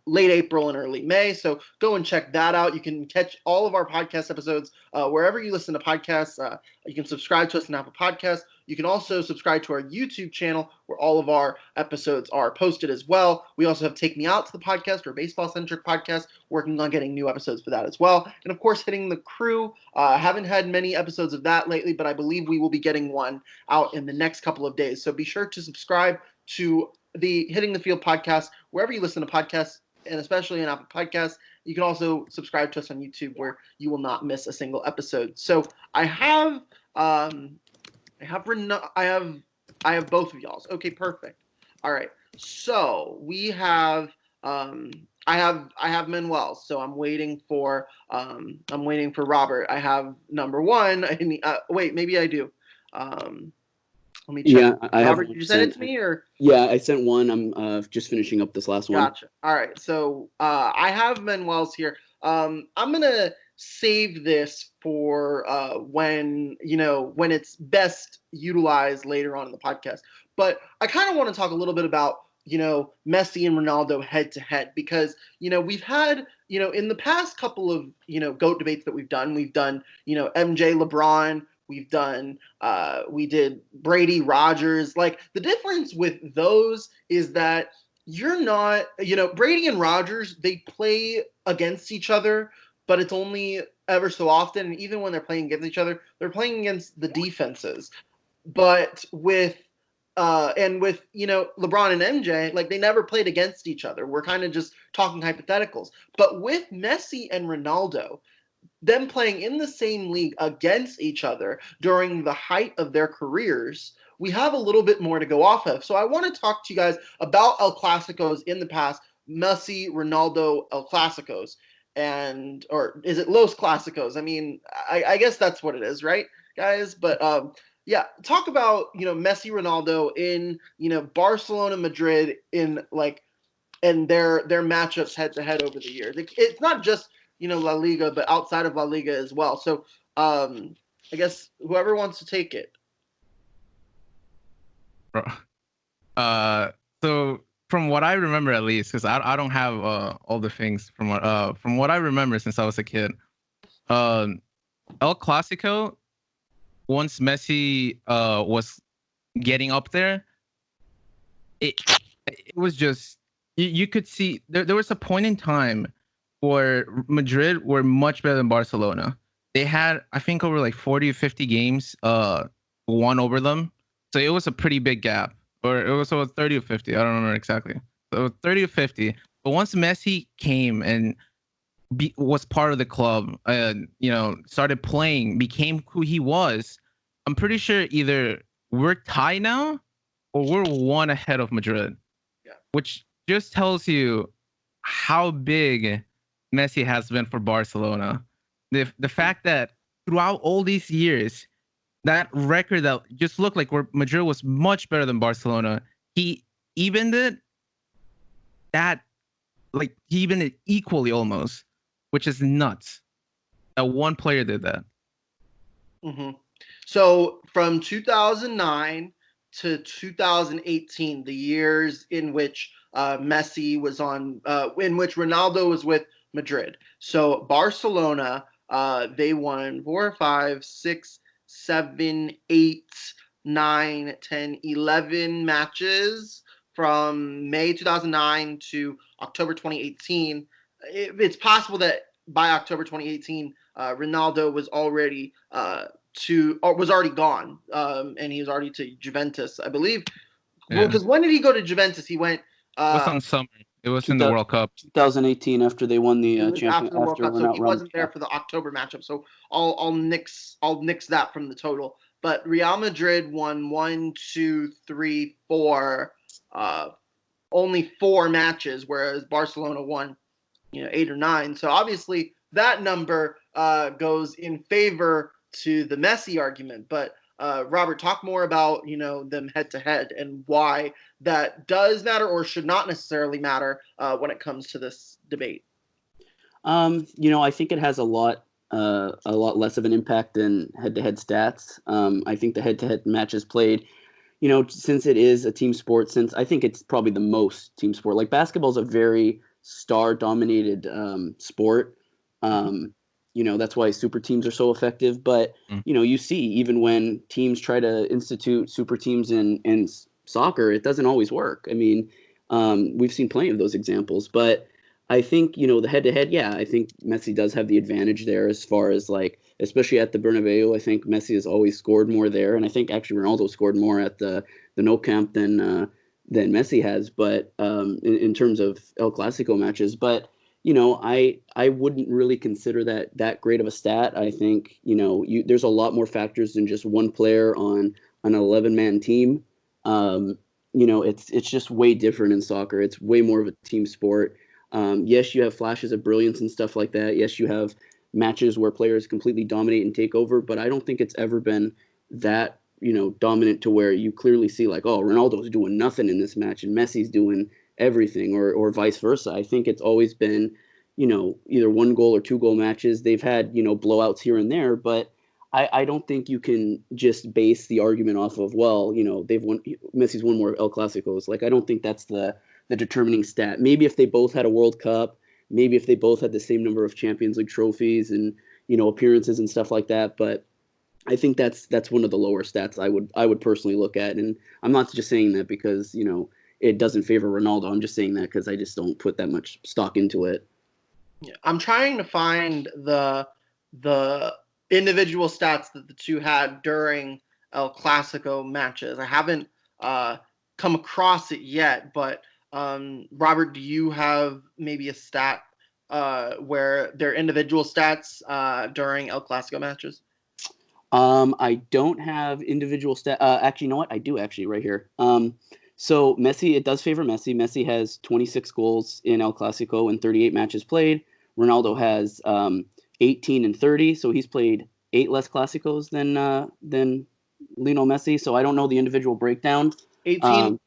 late April and early May. So go and check that out. You can catch all of our podcast episodes wherever you listen to podcasts. You can subscribe to us on Apple Podcasts. You can also subscribe to our YouTube channel where all of our episodes are posted as well. We also have Take Me Out to the podcast, or baseball-centric podcast, working on getting new episodes for that as well. And of course, Hitting the Crew. Haven't had many episodes of that lately, but I believe we will be getting one out in the next couple of days. So be sure to subscribe to the Hitting the Field podcast wherever you listen to podcasts, and especially in Apple Podcasts. You can also subscribe to us on YouTube where you will not miss a single episode. So I have both of y'all's. Okay, perfect. All right. So we have I have Manuel. So I'm waiting for Robert. I have number one. Wait, maybe I do. Let me check. Yeah, I have. Robert, did you send it to me or? Yeah, I sent one. I'm just finishing up this last one. Gotcha. All right. So I have Manuel's here. I'm gonna save this for when it's best utilized later on in the podcast. But I kind of want to talk a little bit about Messi and Ronaldo head to head, because we've had in the past couple of GOAT debates that we've done MJ LeBron. We've done, we did Brady, Rogers. Like, the difference with those is that you're not, Brady and Rogers, they play against each other, but it's only ever so often. And even when they're playing against each other, they're playing against the defenses. But with LeBron and MJ, like, they never played against each other. We're kind of just talking hypotheticals. But with Messi and Ronaldo, them playing in the same league against each other during the height of their careers, we have a little bit more to go off of. So I want to talk to you guys about El Clasicos in the past, Messi, Ronaldo, El Clasicos, or is it Los Clasicos? I mean, I guess that's what it is, right, guys? But yeah, talk about Messi, Ronaldo in Barcelona, Madrid, and their matchups head to head over the years. It's not just La Liga, but outside of La Liga as well. So I guess whoever wants to take it. So from what I remember, at least, because I don't have all the things from what I remember since I was a kid, El Clasico, once Messi was getting up there, it was just you could see there was a point in time where Madrid were much better than Barcelona. They had, I think, over like 40 or 50 games won over them. So it was a pretty big gap. Or it was over 30 or 50. I don't remember exactly. So 30 or 50. But once Messi came and was part of the club and, started playing, became who he was, I'm pretty sure either we're tied now or we're one ahead of Madrid. Yeah. Which just tells you how big Messi has been for Barcelona. The fact that throughout all these years, that record that just looked like where Madrid was much better than Barcelona, he evened it. He evened it equally almost, which is nuts. That one player did that. Mm-hmm. So from 2009 to 2018, the years in which Messi was in which Ronaldo was with Madrid. So Barcelona, they won 4, 5, 6, 7, 8, 9, 10, 11 matches from May 2009 to October 2018. It's possible that by October 2018, Ronaldo was already gone, and he was already to Juventus, I believe. Yeah. Because when did he go to Juventus? He went. It was on summer. It was in the World Cup. 2018 after they won the champion after the World Cup, so he wasn't there yeah. for the October matchup. So I'll nix that from the total. But Real Madrid won 1, 2, 3, 4, only 4 matches, whereas Barcelona won 8 or 9. So obviously that number goes in favor to the Messi argument. But Robert, talk more about them head to head and why that does matter or should not necessarily matter when it comes to this debate. I think it has a lot less of an impact than head-to-head stats. I think the head-to-head matches played, since it is a team sport, since I think it's probably the most team sport. Like basketball is a very star-dominated sport. That's why super teams are so effective. But you see, even when teams try to institute super teams in soccer, it doesn't always work. I mean, we've seen plenty of those examples, but I think, the head-to-head, yeah, I think Messi does have the advantage there as far as, like, especially at the Bernabeu. I think Messi has always scored more there, and I think actually Ronaldo scored more at the Nou Camp than Messi has, but in terms of El Clasico matches. But, I wouldn't really consider that great of a stat. I think, there's a lot more factors than just one player on an 11-man team. It's just way different in soccer. It's way more of a team sport. Yes, you have flashes of brilliance and stuff like that. Yes, you have matches where players completely dominate and take over, but I don't think it's ever been that, dominant to where you clearly see like, oh, Ronaldo's doing nothing in this match and Messi's doing everything, or vice versa. I think it's always been, either 1-goal or 2-goal matches. They've had, blowouts here and there, but I don't think you can just base the argument off of, well, Messi's won more El Clasicos. Like, I don't think that's the determining stat. Maybe if they both had a World Cup, maybe if they both had the same number of Champions League trophies and appearances and stuff like that. But I think that's one of the lower stats I would personally look at. And I'm not just saying that because it doesn't favor Ronaldo. I'm just saying that because I just don't put that much stock into it. Yeah, I'm trying to find the individual stats that the two had during El Clasico matches. I haven't come across it yet, but Robert, do you have maybe a stat where their individual stats during El Clasico matches? I don't have individual stat. Actually, you know what? I do actually right here. So Messi, it does favor Messi. Messi has 26 goals in El Clasico in 38 matches played. Ronaldo has 18 and 30, so he's played 8 less Clásicos than Lionel Messi. So I don't know the individual breakdown. 18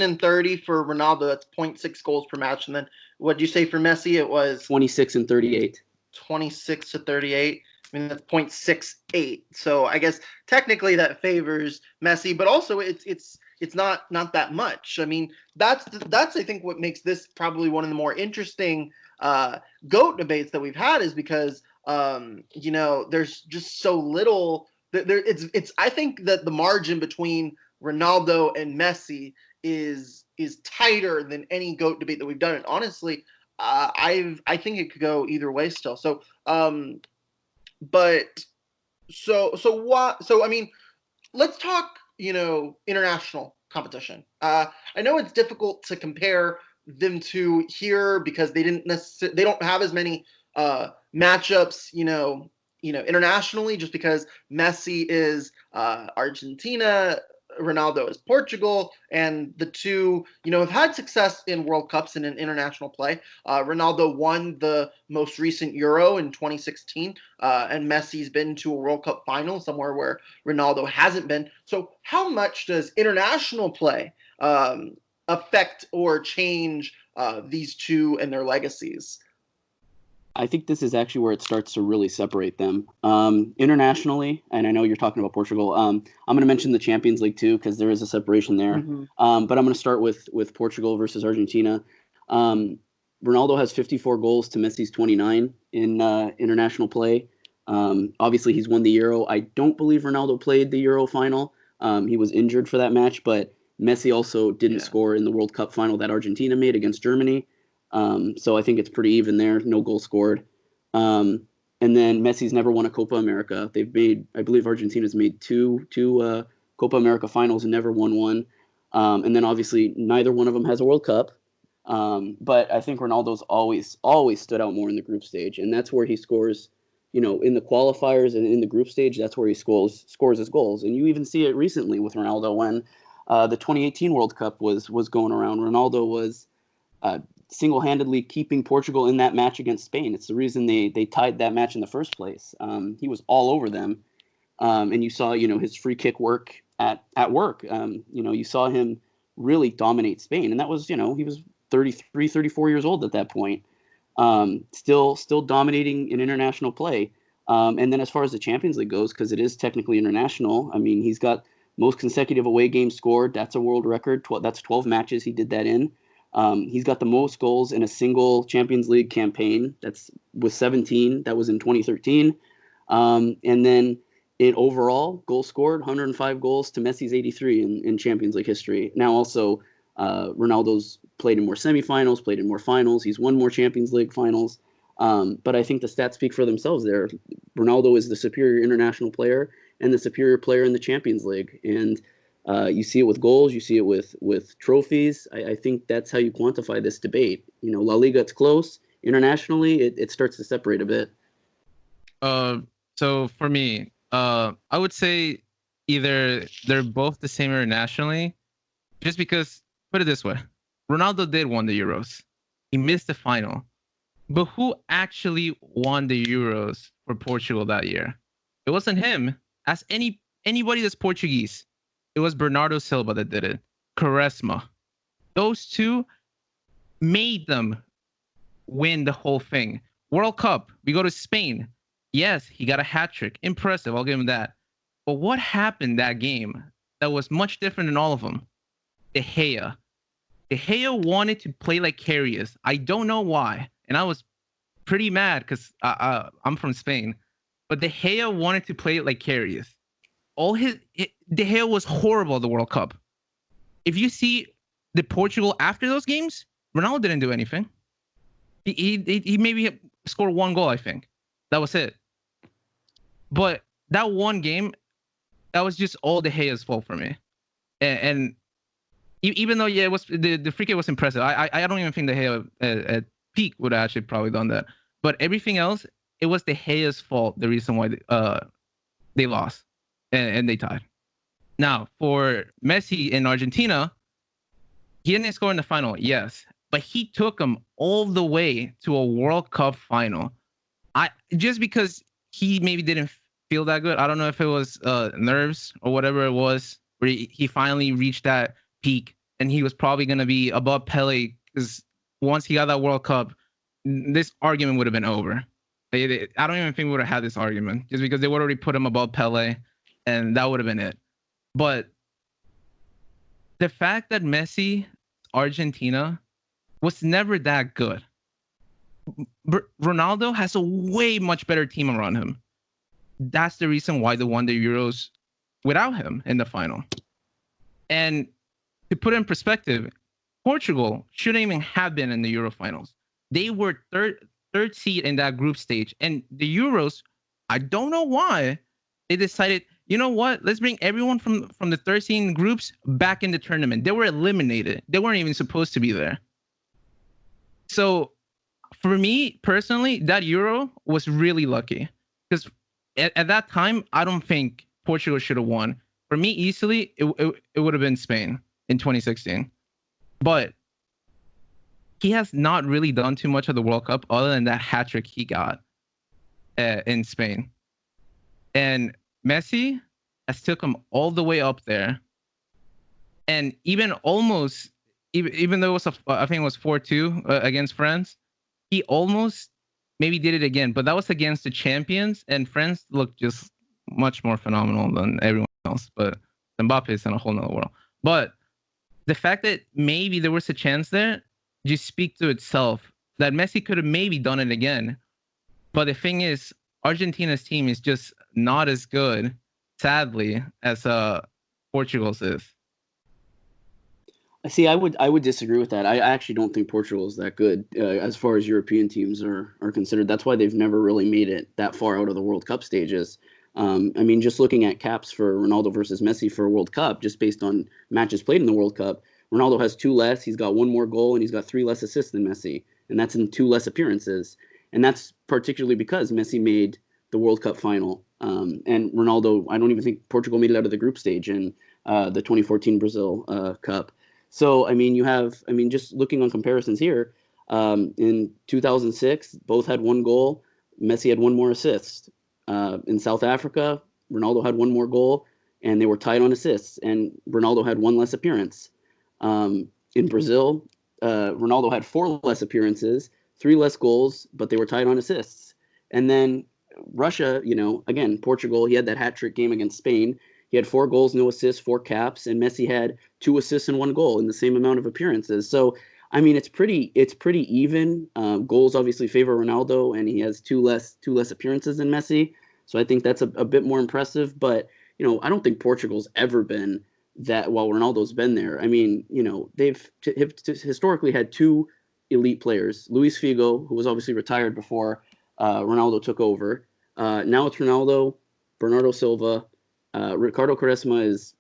and 30 for Ronaldo. That's 0.6 goals per match. And then what did you say for Messi? It was 26 and 38. 26 to 38. I mean, that's 0.68. So I guess technically that favors Messi, but also it's not that much. I mean, that's I think what makes this probably one of the more interesting GOAT debates that we've had is because there's just so little. It's I think that the margin between Ronaldo and Messi is tighter than any GOAT debate that we've done. And honestly, I think it could go either way still. So but so I mean, let's talk international competition. I know it's difficult to compare them to here because they don't have as many matchups internationally, just because Messi is Argentina, Ronaldo is Portugal, and the two, have had success in World Cups and in international play. Ronaldo won the most recent Euro in 2016, and Messi's been to a World Cup final, somewhere where Ronaldo hasn't been. So how much does international play affect or change these two and their legacies? I think this is actually where it starts to really separate them internationally. And I know you're talking about Portugal. I'm going to mention the Champions League too, because there is a separation there. Mm-hmm. But I'm going to start with Portugal versus Argentina. Ronaldo has 54 goals to Messi's 29 in international play. Obviously, he's won the Euro. I don't believe Ronaldo played the Euro final. He was injured for that match, but Messi also didn't score in the World Cup final that Argentina made against Germany. So I think it's pretty even there. No goal scored. And then Messi's never won a Copa America. I believe Argentina's made two Copa America finals and never won one. And then obviously neither one of them has a World Cup. But I think Ronaldo's always stood out more in the group stage, and that's where he scores. In the qualifiers and in the group stage, that's where he scores his goals. And you even see it recently with Ronaldo when the 2018 World Cup was going around. Ronaldo was single-handedly keeping Portugal in that match against Spain. It's the reason they tied that match in the first place. He was all over them, and you saw his free kick work at work. You saw him really dominate Spain, and that was he was 33, 34 years old at that point, still dominating in international play. And then as far as the Champions League goes, because it is technically international, I mean, he's got most consecutive away games scored. That's a world record. That's 12 matches he did that in. He's got the most goals in a single Champions League campaign. That's with 17. That was in 2013. And then in overall goals scored, 105 goals to Messi's 83 in Champions League history. Now also, Ronaldo's played in more semifinals, played in more finals. He's won more Champions League finals. But I think the stats speak for themselves there. Ronaldo is the superior international player and the superior player in the Champions League. And you see it with goals. You see it with trophies. I think that's how you quantify this debate. La Liga, it's close. Internationally, it starts to separate a bit. So for me, I would say either they're both the same internationally, just because, put it this way, Ronaldo did win the Euros. He missed the final. But who actually won the Euros for Portugal that year? It wasn't him. As anybody that's Portuguese, it was Bernardo Silva that did it. Quaresma. Those two made them win the whole thing. World Cup, we go to Spain. Yes, he got a hat trick. Impressive, I'll give him that. But what happened that game that was much different than all of them? De Gea. De Gea wanted to play like Karius. I don't know why. And I was pretty mad because I'm from Spain. But De Gea wanted to play like Karius. De Gea was horrible at the World Cup. If you see the Portugal after those games, Ronaldo didn't do anything. He maybe scored one goal, I think. That was it. But that one game, that was just all De Gea's fault for me. And even though, yeah, it was the free kick was impressive. I don't even think De Gea at peak would have actually probably done that. But everything else, it was De Gea's fault, the reason why they lost and they tied. Now, for Messi in Argentina, he didn't score in the final, yes. But he took them all the way to a World Cup final. Just because he maybe didn't feel that good. I don't know if it was nerves or whatever it was, where he finally reached that peak and he was probably going to be above Pele, because once he got that World Cup, this argument would have been over. I don't even think we would have had this argument, just because they would already put him above Pele, and that would have been it. But the fact that Messi, Argentina, was never that good. Ronaldo has a way much better team around him. That's the reason why they won the Euros without him in the final. And to put it in perspective, Portugal shouldn't even have been in the Euro finals. They were third seed in that group stage. And the Euros, I don't know why, they decided, you know what, let's bring everyone from the 13 groups back in the tournament. They were eliminated. They weren't even supposed to be there. So for me personally, that Euro was really lucky, because at that time, I don't think Portugal should have won. For me, easily, it would have been Spain in 2016. But he has not really done too much of the World Cup other than that hat trick he got in Spain. And Messi has took him all the way up there. And even almost, even though it was, I think it was 4-2 against France, he almost maybe did it again. But that was against the champions, and France looked just much more phenomenal than everyone else. But Mbappe is in a whole nother world. But the fact that maybe there was a chance there just speak to itself that Messi could have maybe done it again. But the thing is, Argentina's team is just not as good, sadly, as Portugal's is. See, I would disagree with that. I actually don't think Portugal is that good as far as European teams are considered. That's why they've never really made it that far out of the World Cup stages. I mean, just looking at caps for Ronaldo versus Messi for a World Cup, just based on matches played in the World Cup, Ronaldo has 2 less. He's got 1 more goal, and he's got 3 less assists than Messi, and that's in 2 less appearances. And that's particularly because Messi made the World Cup final, and Ronaldo. I don't even think Portugal made it out of the group stage in the 2014 Brazil Cup. So I mean, just looking on comparisons here, in 2006, both had 1 goal. Messi had 1 more assist. In South Africa, Ronaldo had 1 more goal, and they were tied on assists, and Ronaldo had 1 less appearance. In Brazil, Ronaldo had 4 less appearances, 3 less goals, but they were tied on assists. And then Russia, again, Portugal, he had that hat-trick game against Spain. He had 4 goals, no assists, 4 caps, and Messi had 2 assists and 1 goal in the same amount of appearances. So, I mean, it's pretty even. Goals obviously favor Ronaldo, and he has 2 less appearances than Messi. So I think that's a bit more impressive. But I don't think Portugal's ever been that while Ronaldo's been there. I mean, they've historically had 2 elite players: Luis Figo, who was obviously retired before Ronaldo took over. Now it's Ronaldo, Bernardo Silva. Ricardo Quaresma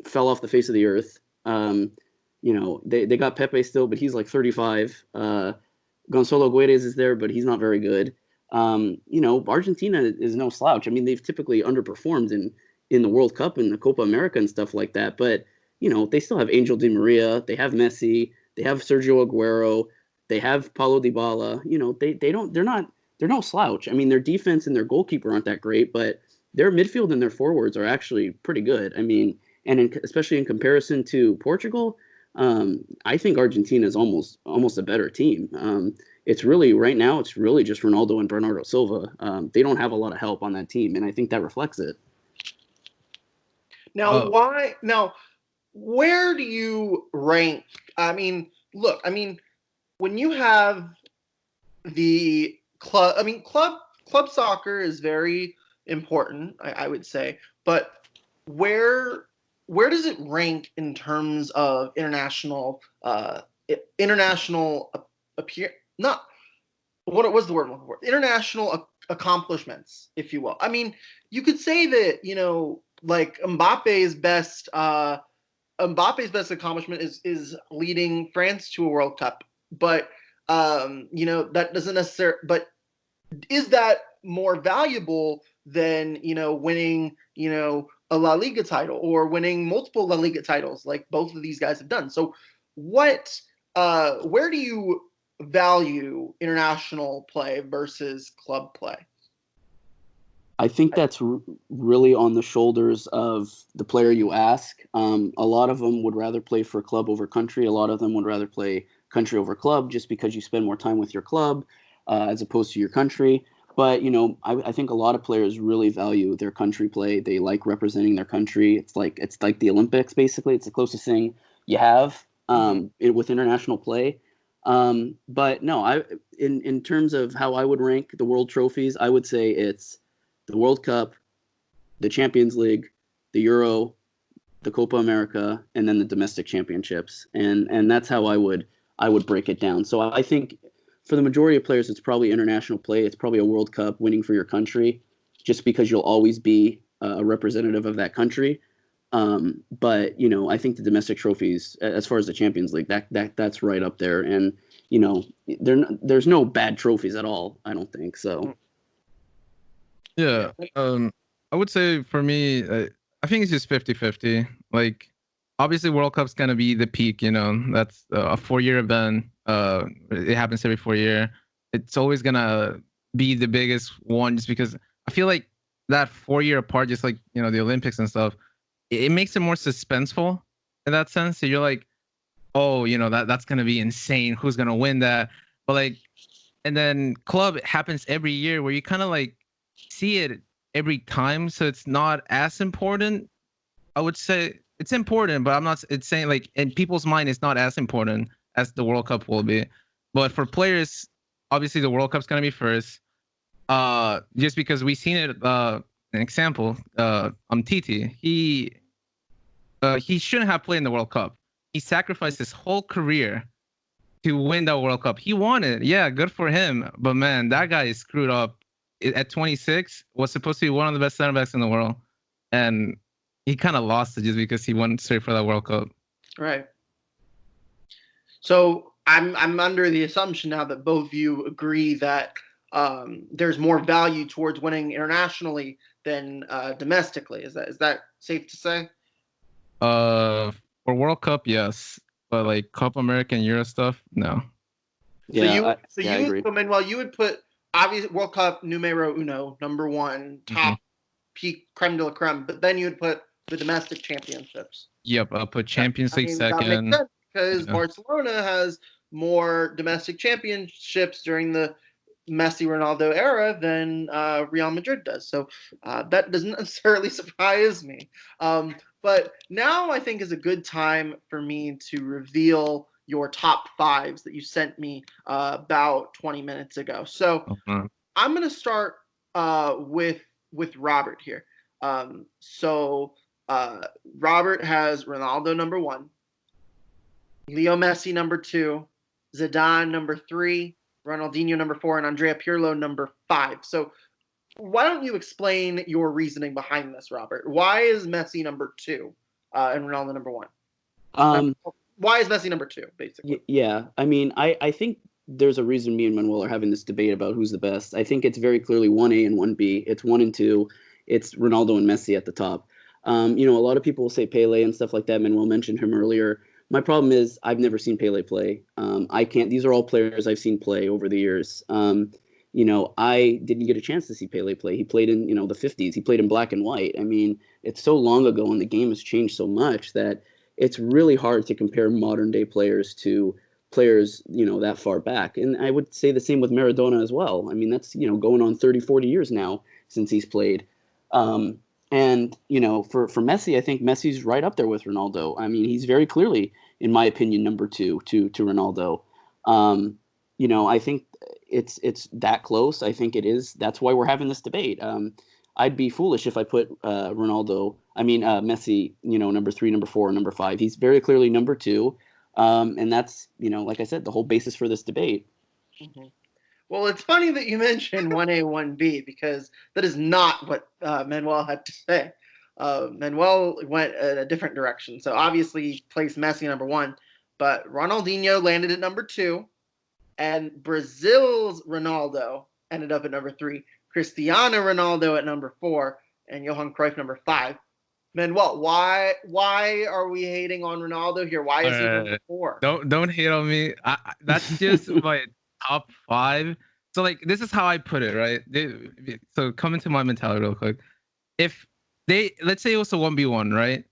fell off the face of the earth. They got Pepe still, but he's like 35. Gonzalo Guedes is there, but he's not very good. Argentina is no slouch. I mean, they've typically underperformed in the World Cup and the Copa America and stuff like that. But they still have Angel Di Maria. They have Messi. They have Sergio Aguero. They have Paulo Dybala. They're no slouch. I mean, their defense and their goalkeeper aren't that great, but their midfield and their forwards are actually pretty good. I mean, and especially in comparison to Portugal, I think Argentina is almost a better team. It's really right now. It's really just Ronaldo and Bernardo Silva. They don't have a lot of help on that team, and I think that reflects it. Now, why? Now, where do you rank? I mean, look. I mean, when you have the club, club soccer is very important, I would say. But where does it rank in terms of international not what was the word I'm looking for? International accomplishments, if you will. I mean, you could say that like Mbappe's best accomplishment is leading France to a World Cup, but that doesn't necessarily. But is that more valuable than winning a La Liga title or winning multiple La Liga titles like both of these guys have done? So where do you value international play versus club play? I think that's really on the shoulders of the player you ask. A lot of them would rather play for club over country. A lot of them would rather play country over club just because you spend more time with your club as opposed to your country. But, I think a lot of players really value their country play. They like representing their country. It's like the Olympics, basically. It's the closest thing you have with international play. But no, in terms of how I would rank the world trophies, I would say it's the World Cup, the Champions League, the Euro, the Copa America, and then the domestic championships. And that's how I would break it down. So I think for the majority of players, it's probably international play. It's probably a World Cup, winning for your country, just because you'll always be a representative of that country. But I think the domestic trophies, as far as the Champions League, that's right up there. And there's no bad trophies at all, I don't think so. Yeah. I would say for me, I think it's just 50-50. Like, obviously, World Cup's going to be the peak, that's a 4-year event. It happens every 4 years. It's always going to be the biggest one just because I feel like that 4-year apart, just like, the Olympics and stuff, it makes it more suspenseful in that sense. So you're like, oh, that's going to be insane. Who's going to win that? But like, and then club happens every year where you kind of like see it every time. So it's not as important. I would say it's important, but it's saying like in people's mind, it's not as important as the World Cup will be. But for players, obviously the World Cup's going to be first. Just because we've seen it, an example, Titi, he shouldn't have played in the World Cup. He sacrificed his whole career to win that World Cup. He won it. Yeah, good for him. But man, that guy is screwed up. At 26, was supposed to be one of the best center backs in the world. And he kind of lost it just because he went straight for that World Cup. Right. So I'm under the assumption now that both of you agree that there's more value towards winning internationally than domestically. Is that safe to say? For World Cup, yes, but like Copa America and Euro stuff, no. Yeah, I agree. So Manuel, you would put obviously World Cup numero uno, number one, Mhm. top peak creme de la creme, but then you would put the domestic championships. Yep, I'll put Yeah, Champions I League mean that makes second. sense because Yeah. Barcelona has more domestic championships during the Messi Ronaldo era than Real Madrid does. So that doesn't necessarily surprise me. But now I think is a good time for me to reveal your top fives that you sent me about 20 minutes ago. So Uh-huh. I'm going to start with Robert here. So Robert has Ronaldo number one, Leo Messi number two, Zidane number three, Ronaldinho number four, and Andrea Pirlo number five. So why don't you explain your reasoning behind this, Robert? Why is Messi number two and Ronaldo number one? Um, Why is Messi number two, basically? yeah, I mean, I think there's a reason me and Manuel are having this debate about who's the best. I think it's very clearly 1A and 1B. It's 1 and 2. It's Ronaldo and Messi at the top. A lot of people will say Pele and stuff like that. Manuel mentioned him earlier. My problem is I've never seen Pele play. I can't. These are all players I've seen play over the years. I didn't get a chance to see Pele play. He played in the 50s. He played in black and white. I mean, it's so long ago, and the game has changed so much that it's really hard to compare modern day players to players that far back. And I would say the same with Maradona as well. I mean, that's going on 30, 40 years now since he's played. And for Messi, I think Messi's right up there with Ronaldo. I mean, he's very clearly, in my opinion, number two to Ronaldo. I think it's that close. I think it is. That's why we're having this debate. I'd be foolish if I put Messi, number three, number four, and number five. He's very clearly number two. And that's, like I said, the whole basis for this debate. Mm-hmm. Well, it's funny that you mentioned 1A, 1B because that is not what Manuel had to say. Manuel went a different direction. So obviously, he placed Messi number one, but Ronaldinho landed at number two, and Brazil's Ronaldo ended up at number three, Cristiano Ronaldo at number four, and Johan Cruyff number five. Manuel, why are we hating on Ronaldo here? Why is he number four? Don't hate on me. That's just my top five. So like this is how I put it, right? So come into my mentality real quick. If let's say it was a 1v1, right?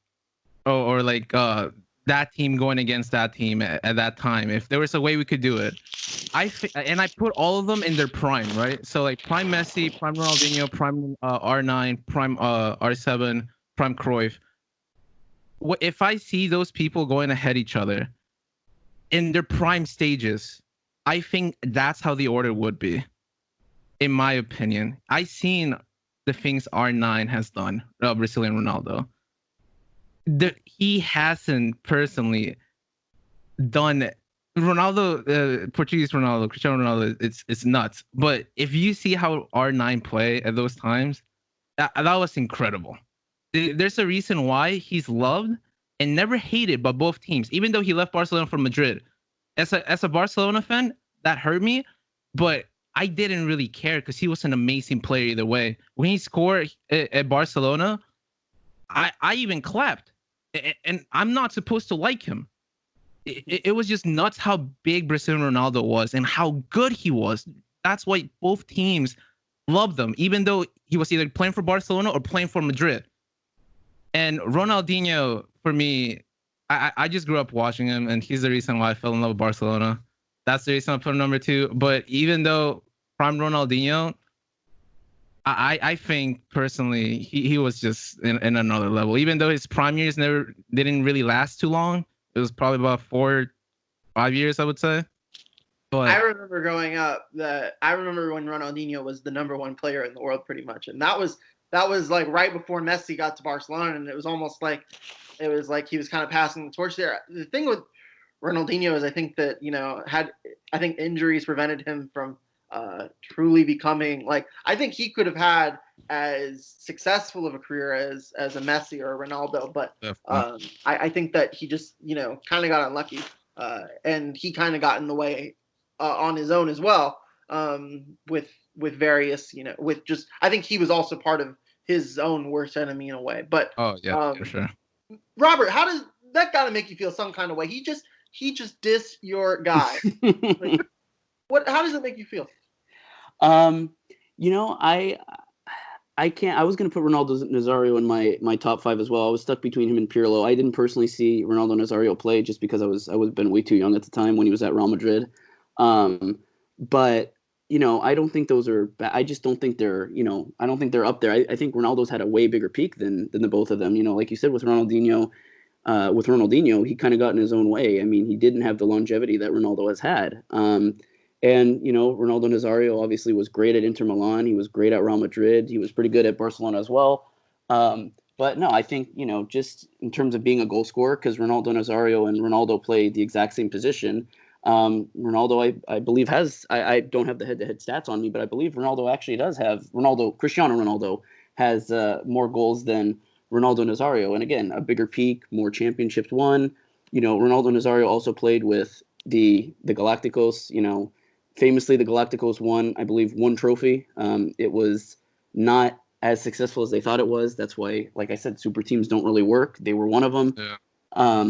Or like that team going against that team at that time. If there was a way we could do it, and I put all of them in their prime, right? So like prime Messi, prime Ronaldinho, prime R9, prime R7, prime Cruyff. If I see those people going ahead each other in their prime stages, I think that's how the order would be, in my opinion. I seen the things R9 has done, Brazilian Ronaldo. He hasn't personally done Ronaldo, Portuguese Ronaldo, Cristiano Ronaldo. It's nuts. But if you see how R9 play at those times, that was incredible. There's a reason why he's loved and never hated by both teams, even though he left Barcelona for Madrid. As a Barcelona fan, that hurt me, but I didn't really care because he was an amazing player either way. When he scored at Barcelona, I even clapped, and I'm not supposed to like him. It was just nuts how big Brazilian Ronaldo was and how good he was. That's why both teams loved him, even though he was either playing for Barcelona or playing for Madrid. And Ronaldinho, for me, I just grew up watching him, and he's the reason why I fell in love with Barcelona. That's the reason I put him number two. But even though prime Ronaldinho, I think personally he was just in another level. Even though his prime years didn't really last too long. It was probably about 4-5 years, I would say. But I remember growing up I remember when Ronaldinho was the number one player in the world, pretty much, and that was like right before Messi got to Barcelona, and it was almost like he was kind of passing the torch there. The thing with Ronaldinho is I think that I think injuries prevented him from truly becoming I think he could have had as successful of a career as a Messi or a Ronaldo, but I think that he just kind of got unlucky. and he kind of got in the way on his own as well, with various, with just, I think he was also part of his own worst enemy in a way. But Oh yeah, for sure. Robert, how does that got to make you feel some kind of way? He just diss your guy. Like, how does it make you feel? I can't. I was going to put Ronaldo Nazario in my top 5 as well. I was stuck between him and Pirlo. I didn't personally see Ronaldo Nazario play just because I was been way too young at the time when he was at Real Madrid. But I don't think those are bad. I just don't think they're I don't think they're up there. I think Ronaldo's had a way bigger peak than the both of them. Like you said with Ronaldinho. He kind of got in his own way. I mean, he didn't have the longevity that Ronaldo has had. And Ronaldo Nazario obviously was great at Inter Milan. He was great at Real Madrid. He was pretty good at Barcelona as well. But no, I think just in terms of being a goal scorer, because Ronaldo Nazario and Ronaldo play the exact same position. Ronaldo, I believe I don't have the head-to-head stats on me, but I believe Ronaldo actually does have Cristiano Ronaldo has more goals than Ronaldo Nazario, and again, a bigger peak, more championships won. Ronaldo Nazario also played with the Galacticos. Famously, the Galacticos won, I believe, one trophy. It was not as successful as they thought it was. That's why, like I said, super teams don't really work. They were one of them. Yeah.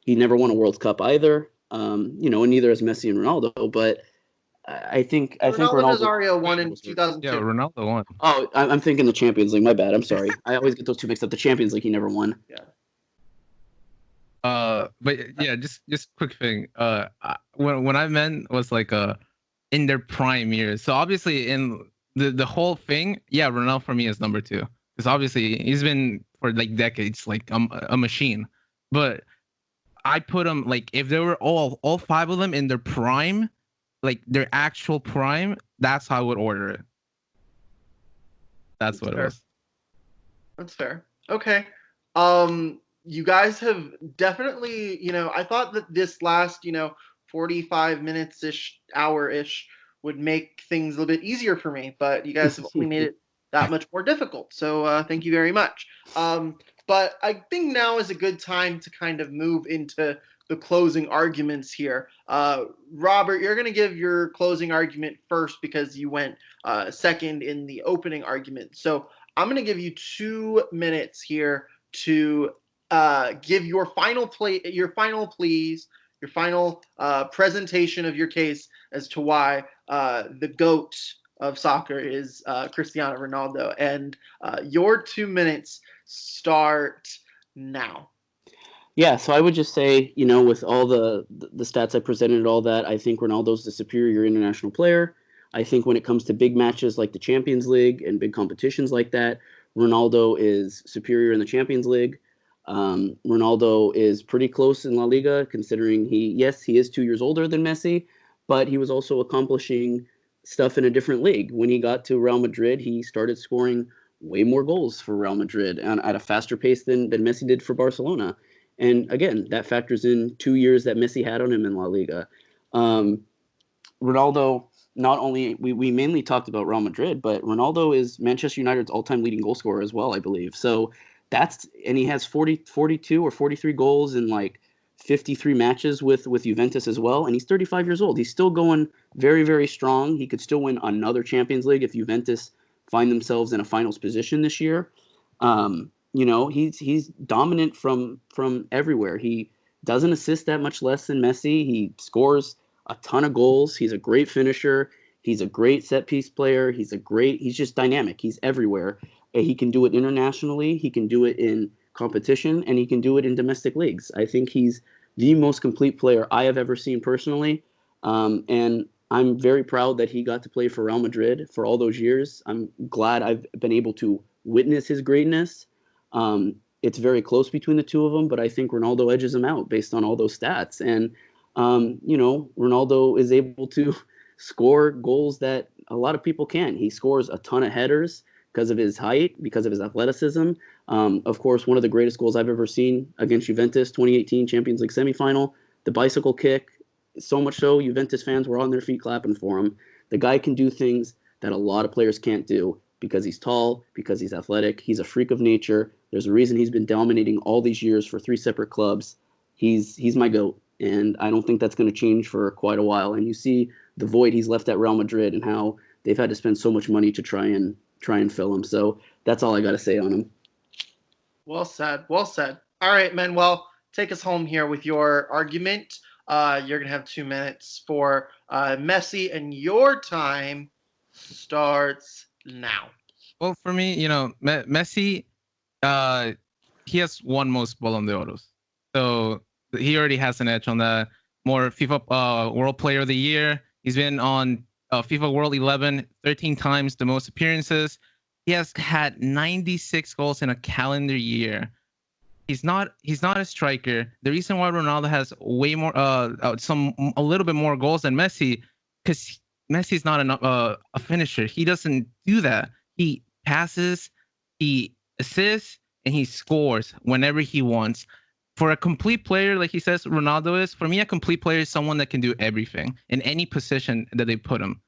He never won a World Cup either. And neither has Messi and Ronaldo. But I think Ronaldo Nazario won in 2002. Yeah, Ronaldo won. Oh, I'm thinking the Champions League. My bad. I'm sorry. I always get those two mixed up. The Champions League he never won. Yeah. But yeah, just quick thing. When I meant was like in their prime years. So obviously in the whole thing, yeah, Ronaldo for me is number 2 because obviously he's been for like decades like a machine. But I put him like if they were all 5 of them in their prime, like their actual prime, that's how I would order it. That's what fair. it was. That's fair. Okay. You guys have definitely, I thought that this last, 45 minutes-ish, hour-ish would make things a little bit easier for me, but you guys have only made it that much more difficult. So thank you very much. But I think now is a good time to kind of move into the closing arguments here. Robert, you're going to give your closing argument first because you went second in the opening argument. So I'm going to give you 2 minutes here to give your final pleas, your final presentation of your case as to why the GOAT of soccer is Cristiano Ronaldo. And your 2 minutes start now. Yeah, so I would just say, with all the stats I presented and all that, I think Ronaldo's the superior international player. I think when it comes to big matches like the Champions League and big competitions like that, Ronaldo is superior in the Champions League. Ronaldo is pretty close in La Liga, considering he is 2 years older than Messi, but he was also accomplishing stuff in a different league. When he got to Real Madrid, he started scoring way more goals for Real Madrid and at a faster pace than Messi did for Barcelona. And again, that factors in 2 years that Messi had on him in La Liga. Ronaldo, not only, we mainly talked about Real Madrid, but Ronaldo is Manchester United's all-time leading goal scorer as well, I believe. So and he has 42 or 43 goals in like 53 matches with Juventus as well. And he's 35 years old. He's still going very, very strong. He could still win another Champions League if Juventus find themselves in a finals position this year. He's dominant from everywhere. He doesn't assist that much less than Messi. He scores a ton of goals. He's a great finisher. He's a great set piece player. He's just dynamic. He's everywhere. He can do it internationally. He can do it in competition, and he can do it in domestic leagues. I think he's the most complete player I have ever seen personally. And I'm very proud that he got to play for Real Madrid for all those years. I'm glad I've been able to witness his greatness. It's very close between the two of them, but I think Ronaldo edges him out based on all those stats. And, Ronaldo is able to score goals that a lot of people can't. He scores a ton of headers because of his height, because of his athleticism. Of course, one of the greatest goals I've ever seen against Juventus, 2018 Champions League semifinal, the bicycle kick. So much so, Juventus fans were on their feet clapping for him. The guy can do things that a lot of players can't do because he's tall, because he's athletic. He's a freak of nature. There's a reason he's been dominating all these years for 3 separate clubs. He's my GOAT. And I don't think that's going to change for quite a while. And you see the void he's left at Real Madrid and how they've had to spend so much money to try and fill him. So that's all I got to say on him. Well said. Well said. All right, Manuel, take us home here with your argument. You're going to have 2 minutes for Messi, and your time starts now. Well, for me, Messi, he has won most Ballon d'Oros, so he already has an edge on that. More FIFA World Player of the Year. He's been on FIFA World 11 13 times, the most appearances. He has had 96 goals in a calendar year. He's not a striker. The reason why Ronaldo has way more a little bit more goals than Messi, because Messi's not a finisher. He doesn't do that. He passes, he assists, and he scores whenever he wants. For a complete player, like he says Ronaldo is, for me, a complete player is someone that can do everything in any position that they put him.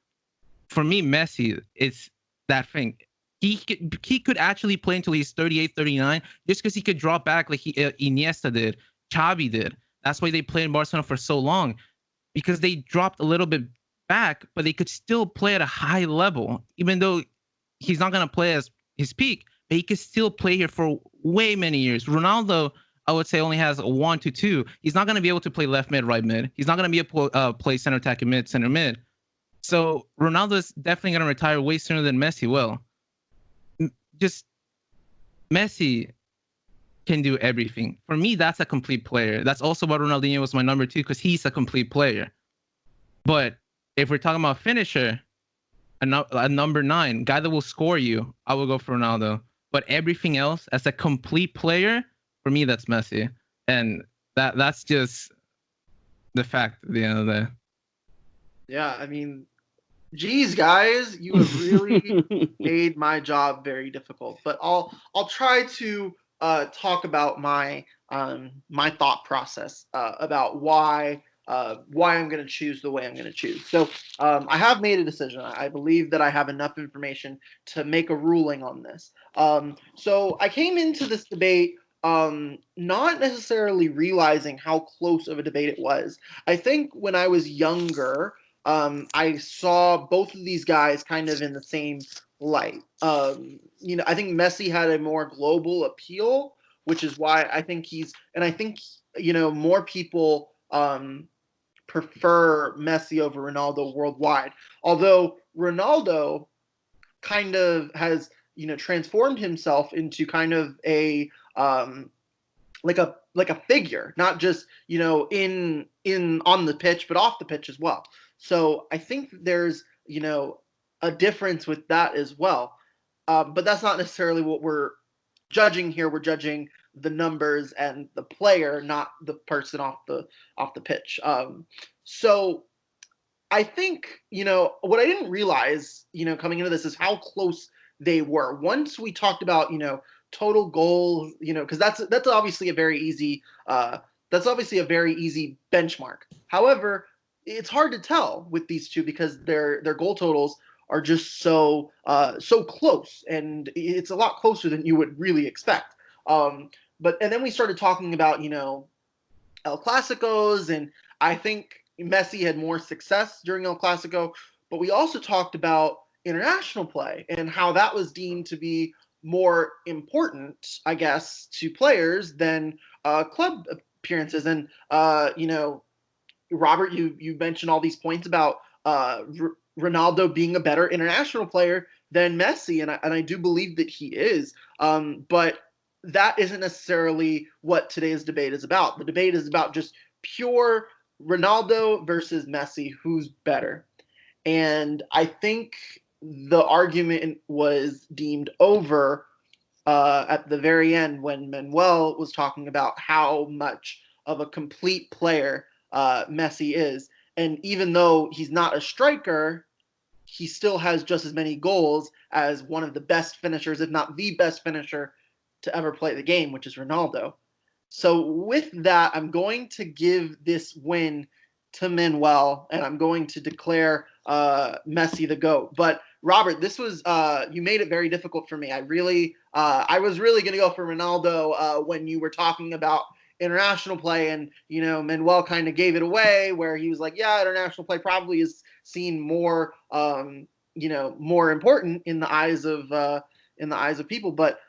For me, Messi, it's that thing. He could actually play until he's 38, 39, just because he could drop back like Iniesta did, Xavi did. That's why they played in Barcelona for so long, because they dropped a little bit back, but they could still play at a high level, even though he's not going to play as his peak, but he could still play here for way many years. Ronaldo, I would say, only has a 1 to 2. He's not going to be able to play left mid, right mid. He's not going to be able to play center attacking mid, center mid. So Ronaldo is definitely going to retire way sooner than Messi will. Just Messi can do everything. For me, that's a complete player. That's also why Ronaldinho was my number 2, because he's a complete player. But if we're talking about finisher, a number 9, guy that will score you, I will go for Ronaldo. But everything else, as a complete player, for me, that's Messi. And that's just the fact at the end of the day. Yeah, I mean, geez, guys, you have really made my job very difficult. But I'll try to talk about my my thought process about why I'm going to choose the way I'm going to choose. So I have made a decision. I believe that I have enough information to make a ruling on this. So I came into this debate not necessarily realizing how close of a debate it was. I think when I was younger, I saw both of these guys kind of in the same light. I think Messi had a more global appeal, which is why I think I think more people prefer Messi over Ronaldo worldwide. Although Ronaldo kind of has transformed himself into kind of a like a figure, not just in on the pitch, but off the pitch as well. So I think there's a difference with that as well. But that's not necessarily what we're judging here. We're judging the numbers and the player, not the person off the pitch. So I think what I didn't realize coming into this is how close they were. Once we talked about total goals, because that's obviously a very easy benchmark. However, it's hard to tell with these two because their goal totals are just so close, and it's a lot closer than you would really expect. And then we started talking about El Clasicos, and I think Messi had more success during El Clasico, but we also talked about international play and how that was deemed to be more important, I guess, to players than club appearances. And Robert, you mentioned all these points about Ronaldo being a better international player than Messi, and I do believe that he is. But that isn't necessarily what today's debate is about. The debate is about just pure Ronaldo versus Messi, who's better. And I think the argument was deemed over at the very end when Manuel was talking about how much of a complete player Messi is. And even though he's not a striker, he still has just as many goals as one of the best finishers, if not the best finisher to ever play the game, which is Ronaldo. So with that, I'm going to give this win to Manuel, and I'm going to declare Messi the GOAT. But Robert, this was you made it very difficult for me. I was really going to go for Ronaldo when you were talking about international play, and Manuel kind of gave it away, where he was like, yeah, international play probably is seen more more important in the eyes of people. But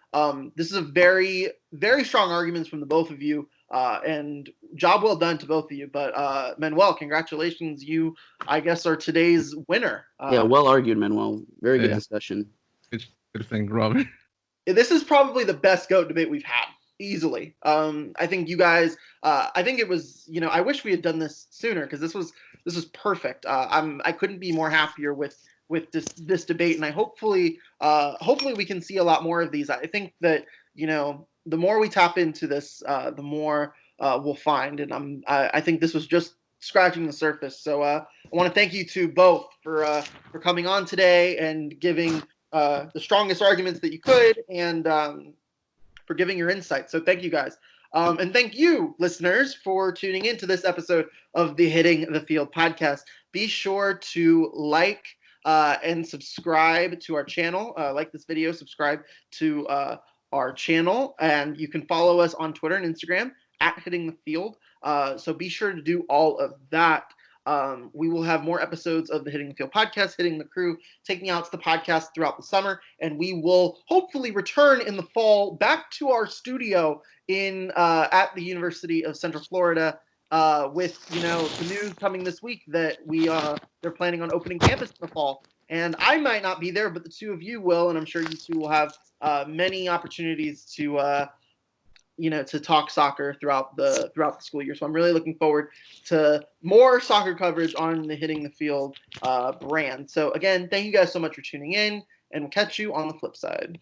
this is a very, very strong arguments from the both of you, and job well done to both of you. But Manuel, congratulations, you I guess are today's winner. Yeah, well argued, Manuel. Very good Yeah. discussion. Good thing, Robert. This is probably the best GOAT debate we've had, easily. I think you guys. I think it was. I wish we had done this sooner, because this was perfect. I couldn't be more happier with this debate, and hopefully we can see a lot more of these. I think that the more we tap into this, the more we'll find, and I think this was just scratching the surface. So I want to thank you to both for coming on today and giving the strongest arguments that you could, and for giving your insight. So thank you guys. And thank you, listeners, for tuning in to this episode of the Hitting the Field podcast. Be sure to like and subscribe to our channel. Like this video, subscribe to our channel, and you can follow us on Twitter and Instagram at Hitting the Field. So be sure to do all of that. We will have more episodes of the Hitting the Field podcast, Hitting the Crew, taking out the podcast throughout the summer, and we will hopefully return in the fall back to our studio in at the University of Central Florida, with the news coming this week that they're planning on opening campus in the fall. And I might not be there, but the two of you will, and I'm sure you two will have many opportunities to to talk soccer throughout the school year. So I'm really looking forward to more soccer coverage on the Hitting the Field brand. So again, thank you guys so much for tuning in, and we'll catch you on the flip side.